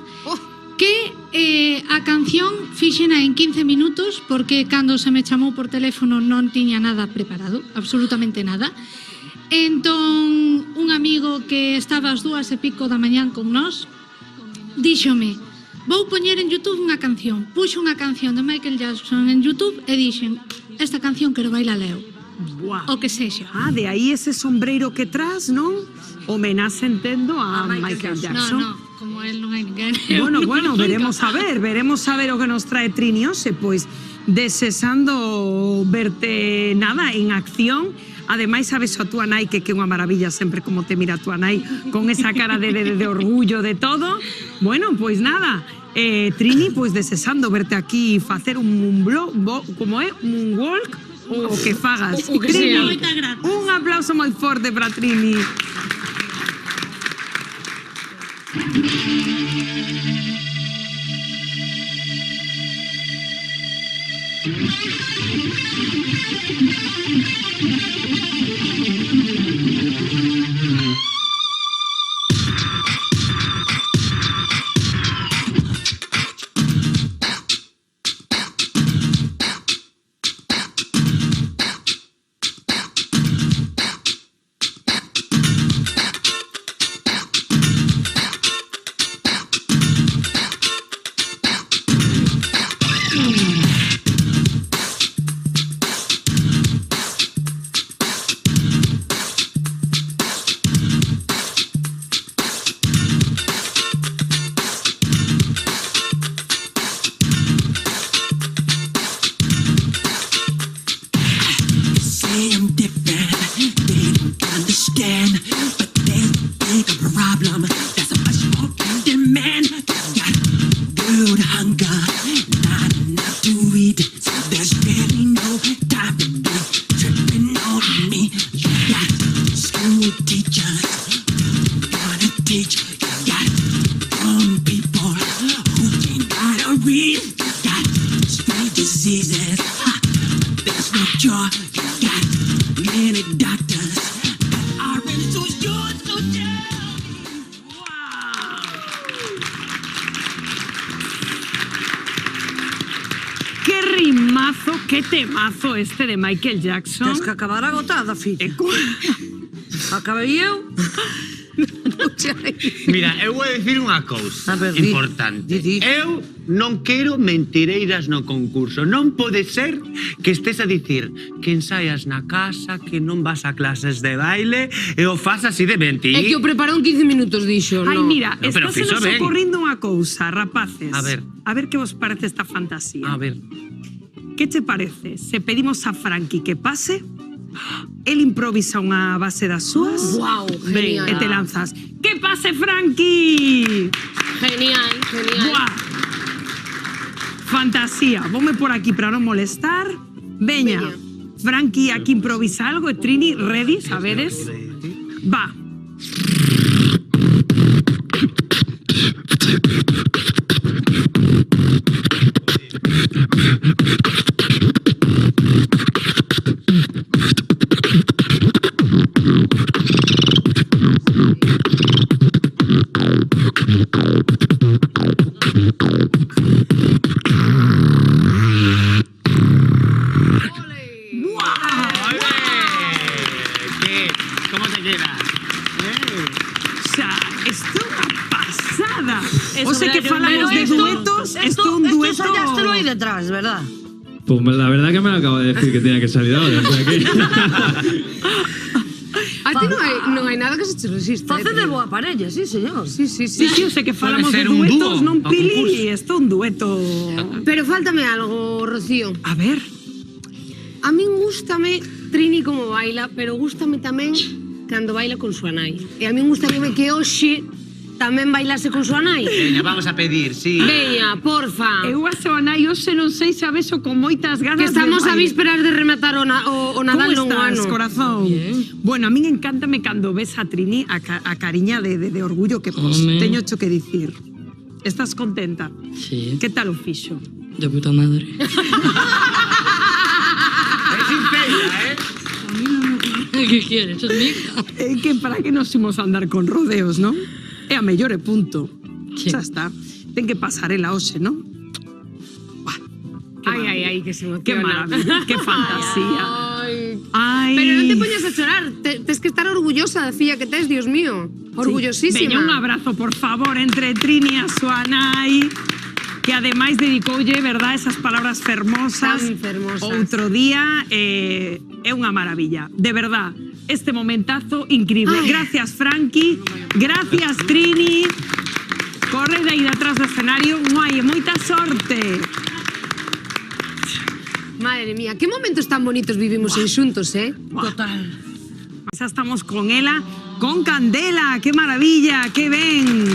que a canción fixena en 15 minutos porque cando se me chamou por teléfono non tiña nada preparado, absolutamente nada. Entón, un amigo que estaba ás 2:00 da mañán con nós díxome: vou poñer en YouTube unha canción. Puxo unha canción de Michael Jackson en YouTube e dixen: esta canción quero bailar eu. O que sexa.
De aí ese sombreiro que tras, non? Homenaxe, entendo, a Michael Jackson.
No, como él non hai ninguén.
Bueno, veremos a ver o que nos trae Trini hoxe, pois desexando verte nada en acción. Ademais, sabes a túa nai que é unha maravilla sempre como te mira a túa nai, con esa cara de orgullo de todo. Bueno, pois nada, Trini, pois desexando verte aquí facer un moonwalk o que fagas. Trini, un aplauso moi forte para Trini. Qué temazo este de Michael Jackson.
Tens que acabar agotada, filla. Acabei eu?
Mira, eu vou dicir unha cousa importante. Eu non quero mentireiras no concurso. Non pode ser que estés a dicir que ensaias na casa, que non vas a clases de baile e o faz así de mentir.
É que o preparou en 15 minutos, dixo.
Ai, mira,
no,
está se nos ocorrindo unha cousa, rapaces. A ver que vos parece esta fantasía.
A ver.
¿Qué te parece? Se pedimos a Frankie que pase, él improvisa unha base das súas.
Wow, genial.
E te lanzas. ¡Que pase, Frankie!
Genial.
Buah. Fantasía. Vome por aquí para non molestar. Veña. Frankie aquí improvisa algo e Trini, ready, sabedes? Va.
¿Cómo te queda?
O sea, esto é unha pasada. O sea, que falamos de duetos, esto é un dueto...
Esto ensayaste aí detrás, ¿verdad?
Pues la verdad que me lo acabo de decir que tenía que salir ahora. O sea que...
A ti non hai nada que se che resista.
Facede boa parella, sí, señor.
Sí,
o sea, que falamos de duetos, non, Pili? Isto é un dueto...
Pero fáltame algo, Rocío.
A ver.
A min gústame Trini como baila, pero gústame tamén cando baila con súa nai. E a min gústame que hoxe tamén bailase con súa nai.
Veña, vamos a pedir, sí.
Veña, porfa.
Eu a súa nai hoxe non sei se a beso con moitas ganas
que estamos a vísperas de rematar o Nadal non
ano.
ano.
Corazón? Bueno, a min encántame cando ves a Trini a cariña de orgullo que pues, teño cho que dicir. Estás contenta?
Sí.
Que tal o fixo?
De puta madre.
Es sincera,
A mí non me
que quieres, es mi hija.
Que para que nos imos a andar con rodeos, non? É a mellor e punto.
Sí.
Xa está. Ten que pasarela hoxe, non?
Ai, que se emociona.
Qué maravilla, qué fantasía. Ai.
Pero non te poñas a chorar, tes que estar orgullosa da filla que tes, Dios mío. Orgullosísima.
Veña, un abrazo, por favor, entre Trini e a súa nai, que ademais dedicoulle, verdad, esas palabras fermosas.
Tan fermosas.
Outro día, é unha maravilla. De verdad, este momentazo increíble.
Ay.
Gracias, Frankie. Gracias, Trini. Corre de aí atrás do escenario. Moita sorte.
Madre mía, que momentos tan bonitos vivimos xuntos,
Total. Xa estamos con ela, con Candela. Que maravilla, que ben.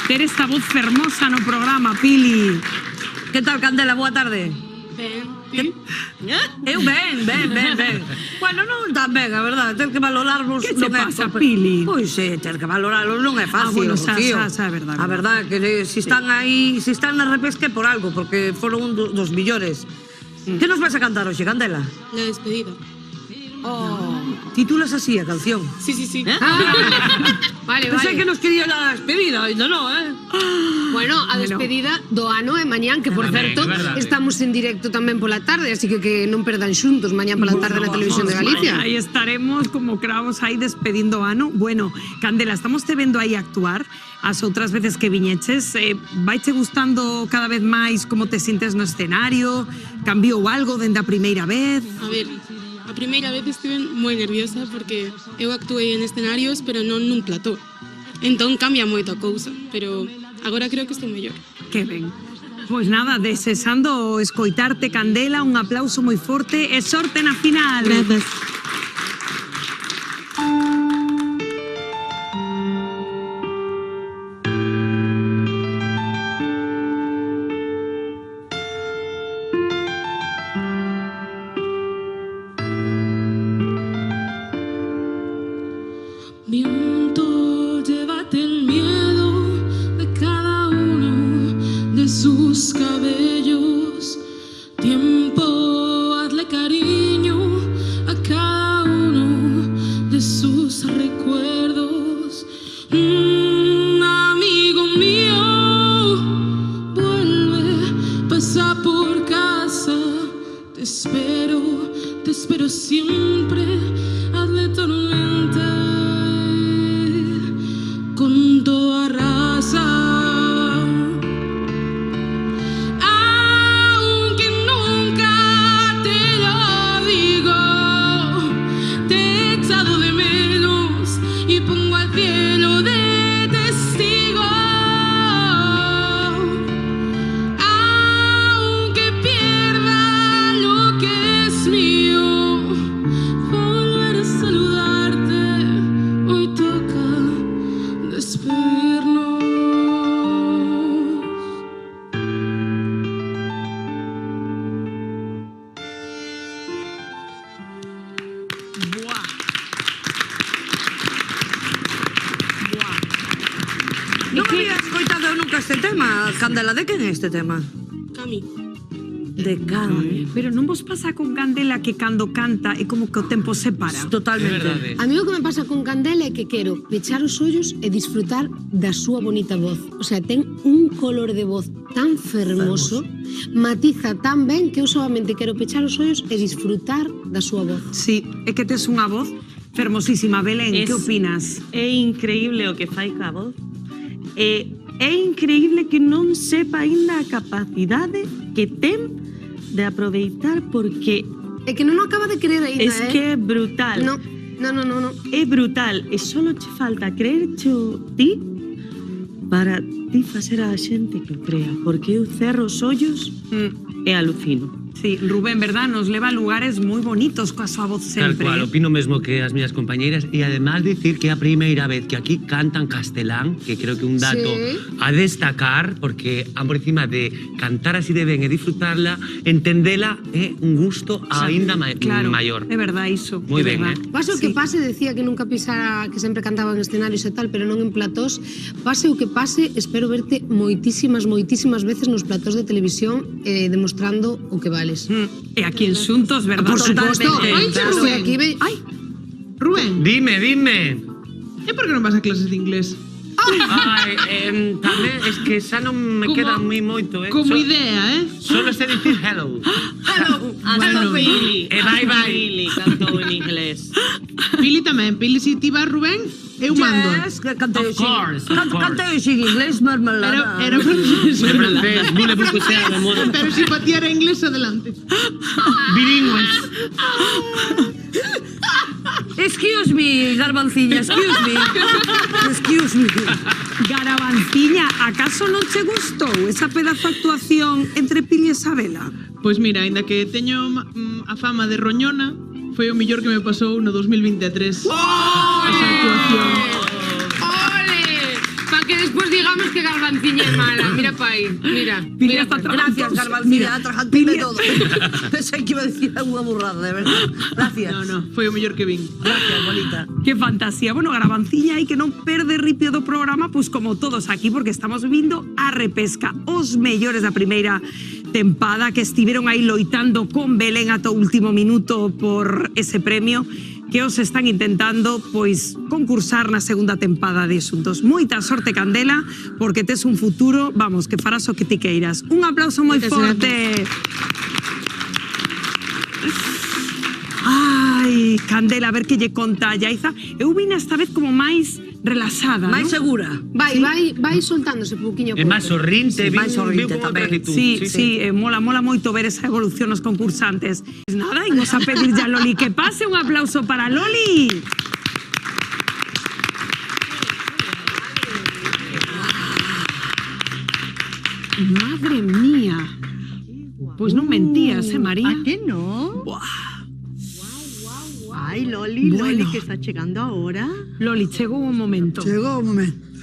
Ter esta voz fermosa no programa, Pili.
Que tal, Candela? Boa tarde.
Ben,
Eu ben. Bueno, non tan ben, a verdade. Ter que valorarnos
Que che
non é
pasa,
fácil.
Pili?
Pois ter que valorarlos non é fácil,
bueno, xa
Rocío.
é verdade.
A verdade que se están aí, se están na repesca é por algo, porque foron un dos millores. Que nos vas a cantar hoxe, Candela?
La despedida.
Titulas así a canción.
Sí.
Vale,
Pensei que nos quería la despedida, ainda non,
Bueno, a despedida do ano é mañán, que por certo, estamos en directo tamén pola tarde, así que non perdan xuntos mañán pola tarde na Televisión de Galicia.
Aí estaremos como cravos aí despedindo o ano. Bueno, Candela, estamos te vendo aí actuar as outras veces que viñeches. Vaiche gustando cada vez máis como te sintes no escenario? Cambiou algo dende a primeira vez?
A ver, a primeira vez estive moi nerviosa porque eu actuei en escenarios, pero non nun plató. Entón cambia moito a cousa, pero agora creo que estou mellor.
Que ben. Pois nada, desexando escoitarte, Candela, un aplauso moi forte e sorte na final.
Gracias.
Viento, llévate el miedo de cada uno de sus cabellos. Tiempo, hazle cariño a cada uno de sus recuerdos. Amigo mío, vuelve, pasa por casa. Te espero siempre. Hazle tormenta con toda raza. Aunque nunca te lo digo, te he echado de menos y pongo al cielo de testigo. Aunque pierda lo que es mío, volver a saludarte. Hoy toca despedirnos.
Non había escoitado nunca este tema, Candela. De quen é este tema?
Cami.
De Cami.
Pero non vos pasa con Candela que cando canta é como que o tempo se para?
Totalmente.
A mí o que me pasa con Candela é que quero pechar os ollos e disfrutar da súa bonita voz. O sea, ten un color de voz tan fermoso, matiza tan ben que eu solamente quero pechar os ollos e disfrutar da súa voz.
Sí, é que tes unha voz fermosísima. Belén, que opinas?
É increíble o que fai ca voz. É increíble que non sepa aínda a capacidade que ten de aproveitar, porque
é que non o acaba de creer aínda,
es que é brutal.
No.
É brutal, e solo che falta creercho ti para ti facer a xente que o crea, porque eu cerro os ollos e alucino.
Sí, Rubén, verdad, nos leva a lugares moi bonitos coa súa voz
Tal
sempre.
cual, opino mesmo que as miñas compañeiras, e además dicir que é a primeira vez que aquí cantan castelán, que creo que é un dato a destacar, porque por encima de cantar así de ben e disfrutarla, entendela é un gusto aínda maior.
É verdad iso.
Moi ben,
Pase o que pase, decía que nunca pisara, que sempre cantaba en escenarios e tal, pero non en platós. Pase o que pase, espero verte moitísimas veces nos platós de televisión demostrando o que vales.
E aquí en Xuntos, verdad?
Por suposto.
Totalmente.
Ai, Rubén, aquí ve...
Ai,
Rubén.
Dime.
E por que non vas a clases de inglés?
Ai, tamén, es que xa non me queda moi moito,
Como idea,
Solo sé dicir hello.
Hasta Pili.
Bye.
Pili cantou en inglés.
Pili tamén. Pili, si ti vas, Rubén, eu mando.
Yes, cantei en inglés, mermelada.
Era francés.
Voulez-vous que sea de moda?
Pero si para ti era inglés, adelante.
Bilingües.
Excuse me, Garbanciña, excuse me.
Garabanciña, acaso non che gustou esa pedazo actuación entre Pili e Sabela?
Pois mira, aínda que teño a fama de roñona, foi o mellor que me pasou no 2023. Esa actuación.
Para que despois digamos que Garbanciña é mala. Mira pa aí, mira.
Gracias, Garbanciña, atrajantime todo. Pensei que iba a decir alguna burrada, de verdad. Gracias.
No, foi o mellor que vin.
Gracias, bonita.
Que fantasía. Bueno, Garabanciña hai que non perde ripio do programa, pois como todos aquí, porque estamos vivindo a repesca. Os mellores da primeira tempada que estiveron aí loitando con Belén ata o último minuto por ese premio, que os están intentando pois concursar na segunda tempada de Xuntos. Moita sorte, Candela, porque tes un futuro, vamos, que farás o que ti queiras. Un aplauso moi forte. Ai, Candela, a ver que lle conta a Yaiza. Eu vine esta vez como máis relaxada,
máis segura.
Vai soltándose pouquiño a pouco.
É máis sorrinte,
tamén.
Sí, mola moito ver esa evolución nos concursantes. Nada, imos a pedirlle a Loli que pase. Un aplauso para Loli. Madre mía. Pois non mentías, María?
A que non? Ai, Loli, que está chegando ahora.
Loli, chegou o momento.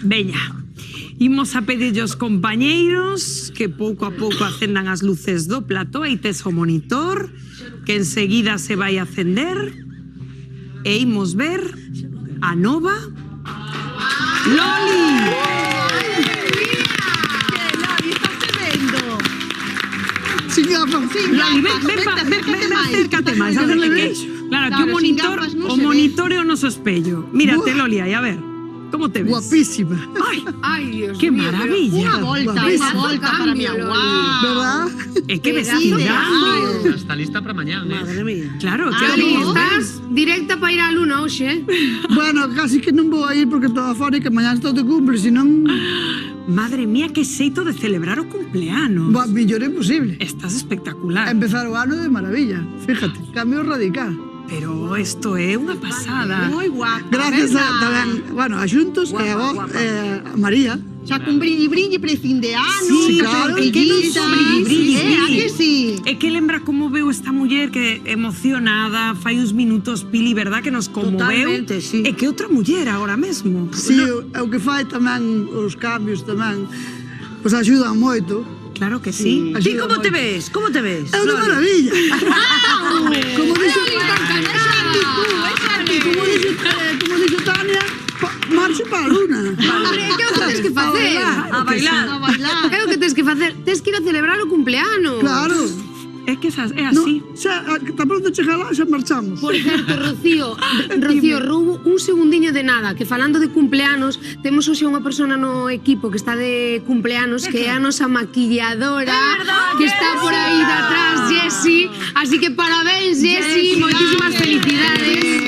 Veña, imos a pedirlle aos compañeiros que pouco a pouco acendan as luces do plató. Aí tes o monitor, que enseguida se vai acender. E imos ver a nova Loli. Loli, ven, acércate máis. Claro, que o monitor é o noso espello. Mírate, Loli, aí, a ver. ¿Cómo te ves?
Guapísima.
Ay, Dios
¡Qué
mío,
maravilla!
Una volta para mi abuela.
¿Verdad?
Es que vestida.
Está lista para mañana.
Madre mía.
Claro,
Loli, estás directa para ir á luna hoxe,
Bueno, casi que non vou a ir porque estou afora e que mañana estou de cumple, senón...
Madre mía, que xeito de celebrar o cumpleanos.
Mellor imposible.
Estás espectacular.
Empezar o ano de maravilla. Fíjate, cambio radical.
Pero esto é unha pasada.
Moi guapa. Gracias tamén, bueno, a Xuntos e a vos, a María. Xa con brilli pre fin de ano.
Sí, claro, que non son brilli.
A que sí?
É que lembra como veu esta muller que emocionada, fai uns minutos, Pili, verdad, que nos conmoveu?
Totalmente, sí.
É que outra muller agora mesmo.
Sí, o que fai tamén, os cambios tamén, pois axudan moito.
Claro que sí.
Ti como te ves? Como te ves?
É unha maravilla. Como dixo Tania, marche para a luna.
Hombre, que é o que tens que facer?
A bailar.
É o que tens que facer? Tens que ir a celebrar o cumpleanos.
Claro.
É que é así.
Xa, tan pronto chega lá, xa marchamos.
Por certo, Rocío, roubo un segundiño de nada, que falando de cumpleanos, temos hoxe unha persona no equipo que está de cumpleanos, que é a nosa maquilladora, que está por aí de atrás, Jessie. Así que parabéns, Jessie, moitísimas felicidades.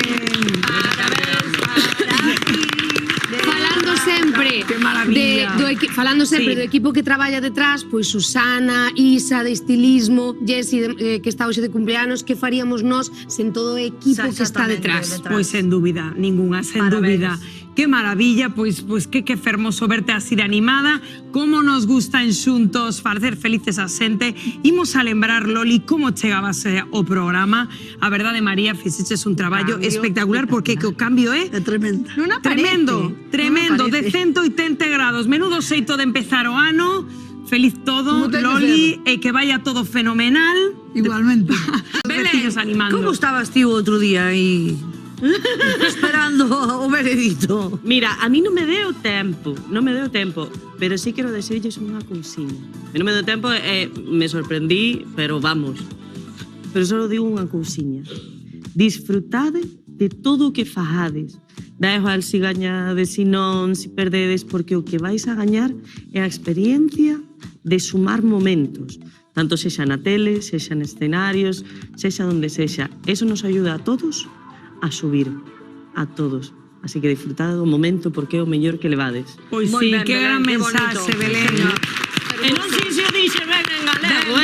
Falando sempre do equipo que traballa detrás, pois Susana, Isa de estilismo, Jessie que está hoxe de cumpleanos, que faríamos nós sen todo o equipo que está detrás?
Pois sen dúbida, ningunha, sen dúbida. Que maravilla, pois que fermoso verte así de animada. Como nos gusta en Xuntos facer felices a xente. Imos a lembrar, Loli, como chegabas ao programa. A verdade, María, fixeches un traballo espectacular, porque que o cambio é
tremendo.
Tremendo, de 180 grados. Menudo xeito de empezar o ano. Feliz todo, Loli, e que vaya todo fenomenal.
Igualmente.
Belén, como estabas ti o outro día aí? Esperando o veredito.
Mira, a mí non me deu tempo, pero sí quero decirlles unha cousiña. Non me deu tempo, me sorprendí, pero vamos. Pero só digo unha cousiña. Disfrutade de todo o que fajades. Da igual si gañades, si non, si perdedes, porque o que vais a gañar é a experiencia de sumar momentos, tanto sexa na tele, sexa en escenarios, sexa donde sexa. Eso nos ayuda a todos a subir, a todos. Así que disfrutad do momento porque é o mellor que levades.
Pois sí, que gran mensaxe, Belén.
E non sei se o dixe ben en galego,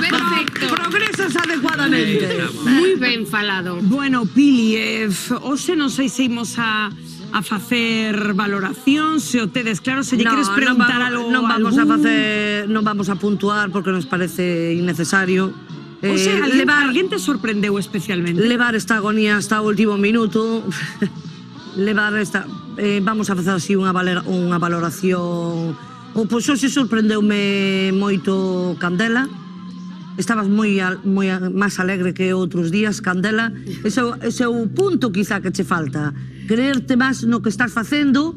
Perfecto.
Progresas adecuadamente.
Moi ben falado.
Bueno, Pili, hoxe non sei se imos a facer valoración, se o tedes claro, se lle queres preguntar algo
non vamos a facer, non vamos a puntuar porque nos parece innecesario.
O sea, alguén te sorprendeu especialmente?
Levar esta agonía hasta o último minuto. Levar esta... vamos a facer así unha valoración... Pois hoxe sorprendeume moito Candela. Estabas moi máis alegre que outros días, Candela. Ese é o punto quizá que che falta. Creerte máis no que estás facendo,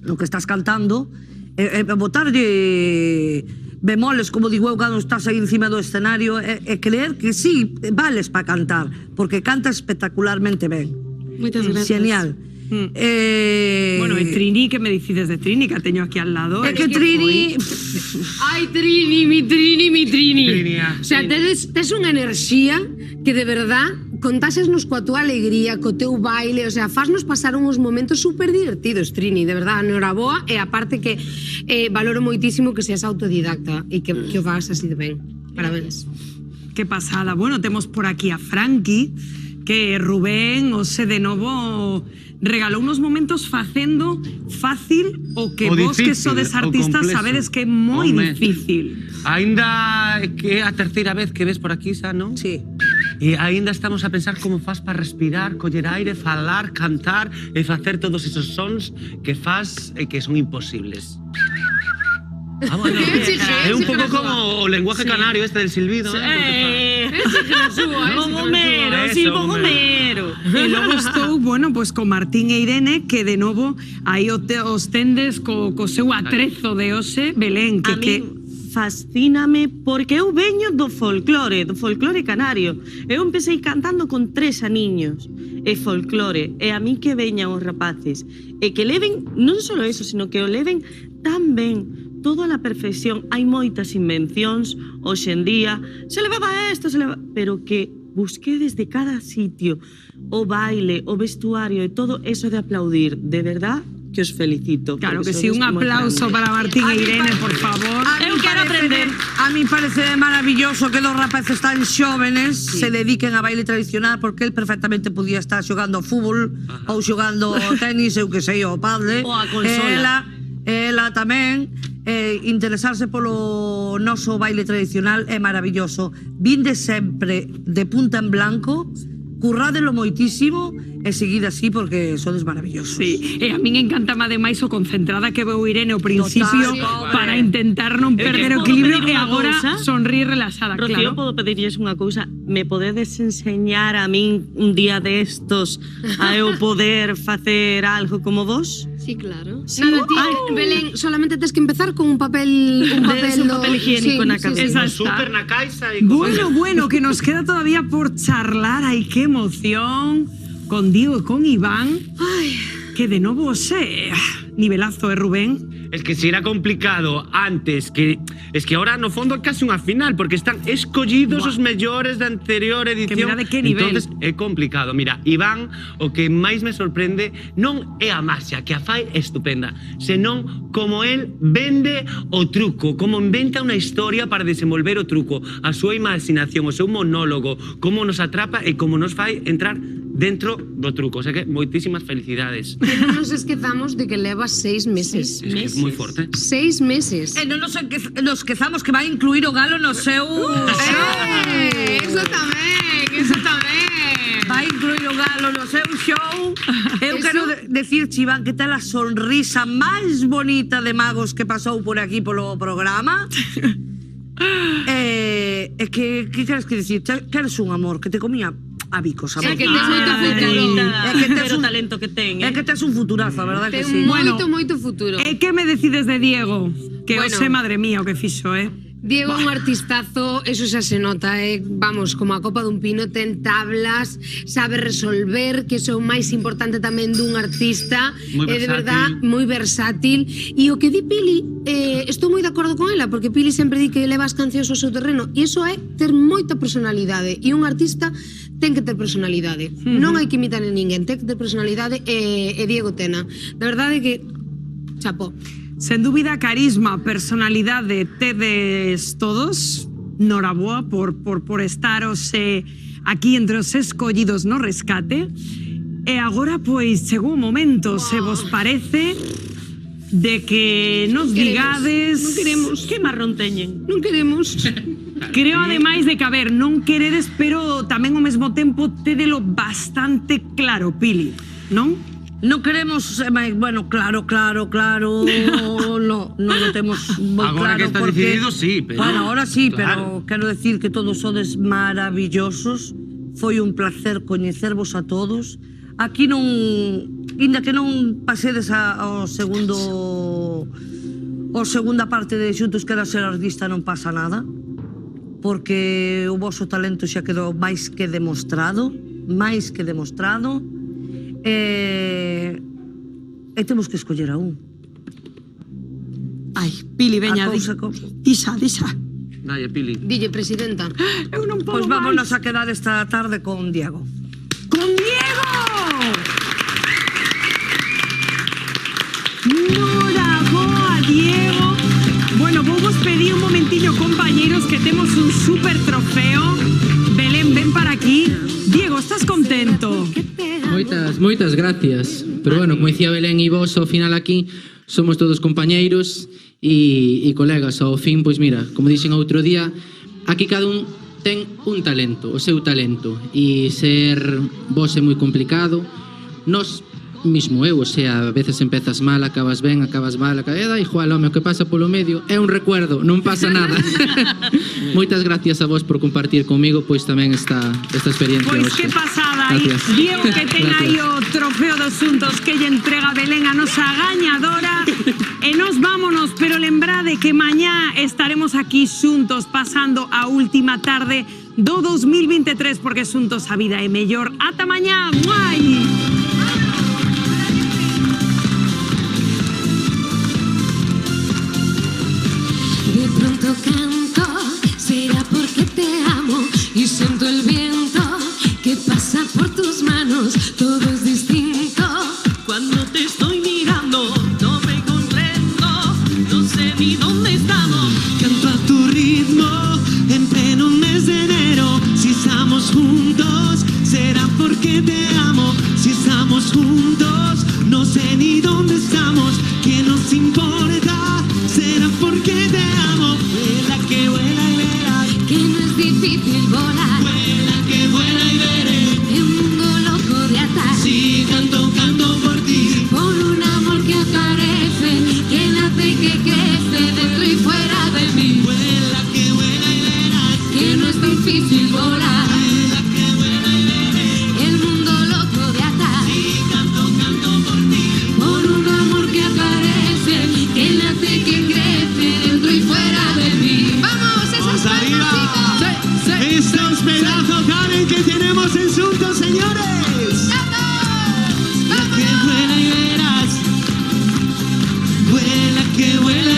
no que estás cantando, e botarlle bemoles, como digo eu, cando estás aí encima do escenario, e creer que sí, vales para cantar, porque canta espectacularmente ben.
Moitas gracias.
Genial.
Bueno, e Trini, que me dicides de Trini, que a teño aquí al lado?
É que Trini...
Ai, Trini, mi Trini. O sea, tes unha enerxía que de verdad contáxesnos coa túa alegría, co teu baile, o sea, fasnos pasar uns momentos super divertidos, Trini, de verdad, enhoraboa, e aparte que valoro moitísimo que seas autodidacta e que o fagas así de ben. Parabéns.
Que pasada. Bueno, temos por aquí a Frankie, que Rubén, ose de novo, regalou unos momentos facendo fácil o que vos que sodes artistas sabedes que é moi difícil.
Ainda que é a terceira vez que ves por aquí, xa, non?
Sí.
E ainda estamos a pensar como faz para respirar, coller aire, falar, cantar e facer todos esos sons que fas e que son imposibles. Ah, bueno, é un pouco como o lenguaje canario este del silbido.
Silbo Gomero.
E logo estou, bueno, pues con Martín e Irene, que de novo aí os tendes co seu atrezo de hoxe, Belén, que
fascíname porque eu veño do folclore canario. Eu empecé cantando con 3 aniños. E folclore, e a mí que veñan os rapaces e que leven non só eso, sino que o leven tan ben, todo a la perfección. Hai moitas invencións hoxe en día, se levaba esto, pero que busqué desde cada sitio o baile, o vestuario e todo eso de aplaudir, de verdad que os felicito.
Claro que sí, un aplauso para Martín e Irene, por favor.
Eu quero aprender. A mí parece maravilloso que dos rapaces tan xóvenes se dediquen a baile tradicional, porque él perfectamente podía estar xogando fútbol ou xogando tenis, eu que sei, o padre.
Ou a consola.
Ela tamén. Interesarse polo noso baile tradicional é maravilloso. Vinde sempre de punta en blanco, currádelo moitísimo e seguid así porque sodes maravillosos.
Sí, e a min encantame ademais o concentrada que veu Irene ao principio para intentar non perder o equilibrio e agora sonríe relaxada,
Rocío,
claro.
podo pedirlles unha cousa? Me podedes enseñar a min un día destos a eu poder facer algo como vos?
Sí, claro.
Sí.
Nada, ti, Belén, solamente tens que empezar con un papel
higiénico na cabeza.
Súper na caixa.
Bueno, que nos queda todavía por charlar. Ay, qué emoción. Con Diego e con Iván. Ay, que de novo sé. Nivelazo, Rubén?
Es que si era complicado antes, es que ahora no fondo é casi unha final, porque están escollidos os mellores da anterior edición.
Que mira de que nivel.
Entonces é complicado. Mira, Iván, o que máis me sorprende non é a marxa, que a fai estupenda, senón como él vende o truco, como inventa unha historia para desenvolver o truco, a súa imaginación, o seu monólogo, como nos atrapa e como nos fai entrar dentro do truco. O sea que moitísimas felicidades.
Que non nos esquezamos de que leva 6 meses.
Es moi forte.
6 meses.
E non nos esquezamos que vai incluir o galo no seu...
Eso tamén.
Vai incluir o galo no seu show. Eu quero decir, Iván, que tal a sonrisa máis bonita de magos que pasou por aquí polo programa. Que queres que decir? Que eres un amor, que te comía a bicos.
É que tes moito futuro.
Pero talento que ten,
É que tes un futurazo, a verdad que sí.
Ten moito futuro.
E que me decides de Diego? Que hoxe, madre mía, o que fixo,
Diego é un artistazo, eso xa se nota, vamos, como a copa dun pino, ten tablas, sabe resolver, que iso é o máis importante tamén dun artista, é de verdad moi versátil. E o que di Pili, estou moi de acordo con ela, porque Pili sempre di que leva as cancións ao seu terreno, e iso é ter moita personalidade, e un artista ten que ter personalidade, non hai que imitar a ninguén, ten que ter personalidade, e Diego tena. De verdade que, chapó.
Sen dúbida, carisma, personalidade, tedes todos. Noraboa por estaros aquí entre os escollidos no rescate. E agora, pois, chegou o momento, se vos parece, de que nos digades...
Non queremos. Que marrón teñen?
Non queremos.
Creo, ademais, de que, a ver, non queredes, pero tamén ao mesmo tempo tédelo bastante claro, Pili, non?
Non queremos, bueno, claro, no lo temos moi claro.
Agora que está decidido, sí, pero...
Bueno, ahora sí, pero quero decir que todos sodes maravillosos. Foi un placer coñecervos a todos. Aquí non, inda que non pasedes ao segunda parte de Xuntos Quero Ser Artista, non pasa nada, porque o voso talento xa quedou máis que demostrado, e temos que escoller a un.
Ai, Pili, veña, disa.
Dai, Pili.
Dille, presidenta.
Eu non podo
Pois vámonos a quedar esta tarde con Diego.
¡Con Diego! Noraboa, Diego. Bueno, vos pedir un momentiño, compañeros, que temos un super trofeo. Belén, ven para aquí. Diego, estás contento?
Moitas gracias. Pero bueno, como dicía Belén e vos, ao final aquí somos todos compañeiros e colegas. Ao fin, pois mira, como dixen outro día, aquí cada un ten un talento, o seu talento, e ser vos é moi complicado. Nos mismo eu, o sea, a veces empezas mal, acabas ben, acabas mal, da igual, home, o que pasa polo medio é un recuerdo, non pasa nada. Moitas gracias a vos por compartir comigo pois tamén esta experiencia.
Pois que pasada, Diego, que ten aí o trofeo dos Xuntos que lle entrega Belén a nosa gañadora. E nos vámonos, pero lembrade que mañá estaremos aquí xuntos pasando a última tarde do 2023, porque xuntos a vida é mellor. Ata mañá, guai!
De pronto canto, será porque te amo y siento el viento que pasa por tus manos, todo es distinto.
Cuando te estoy mirando, no me comprendo, no sé ni dónde estamos. Canto a tu ritmo en pleno mes de enero. Si estamos juntos, será porque te amo. Si estamos juntos, no sé ni dónde estamos. ¿Qué nos importa? Será porque te amo. Vuela que vuela y verás
que no es difícil volar.
Vuela que vuela y veré
el mundo loco de atar.
Sí, canto por ti.
Por un amor que aparece, que nace y que crece dentro y fuera de mí.
Vuela que vuela y verás
que no es difícil volar.
Vuela que vuela y veré
el mundo loco de atar.
Sí, canto por ti.
Por un amor que aparece, que nace y que crece dentro y fuera de mí. ¡Vamos, esas
arriba! Estos pedazos saben que tenemos en Xuntos, señores. ¡Vamos! Que vuela y verás. Vuela que vuela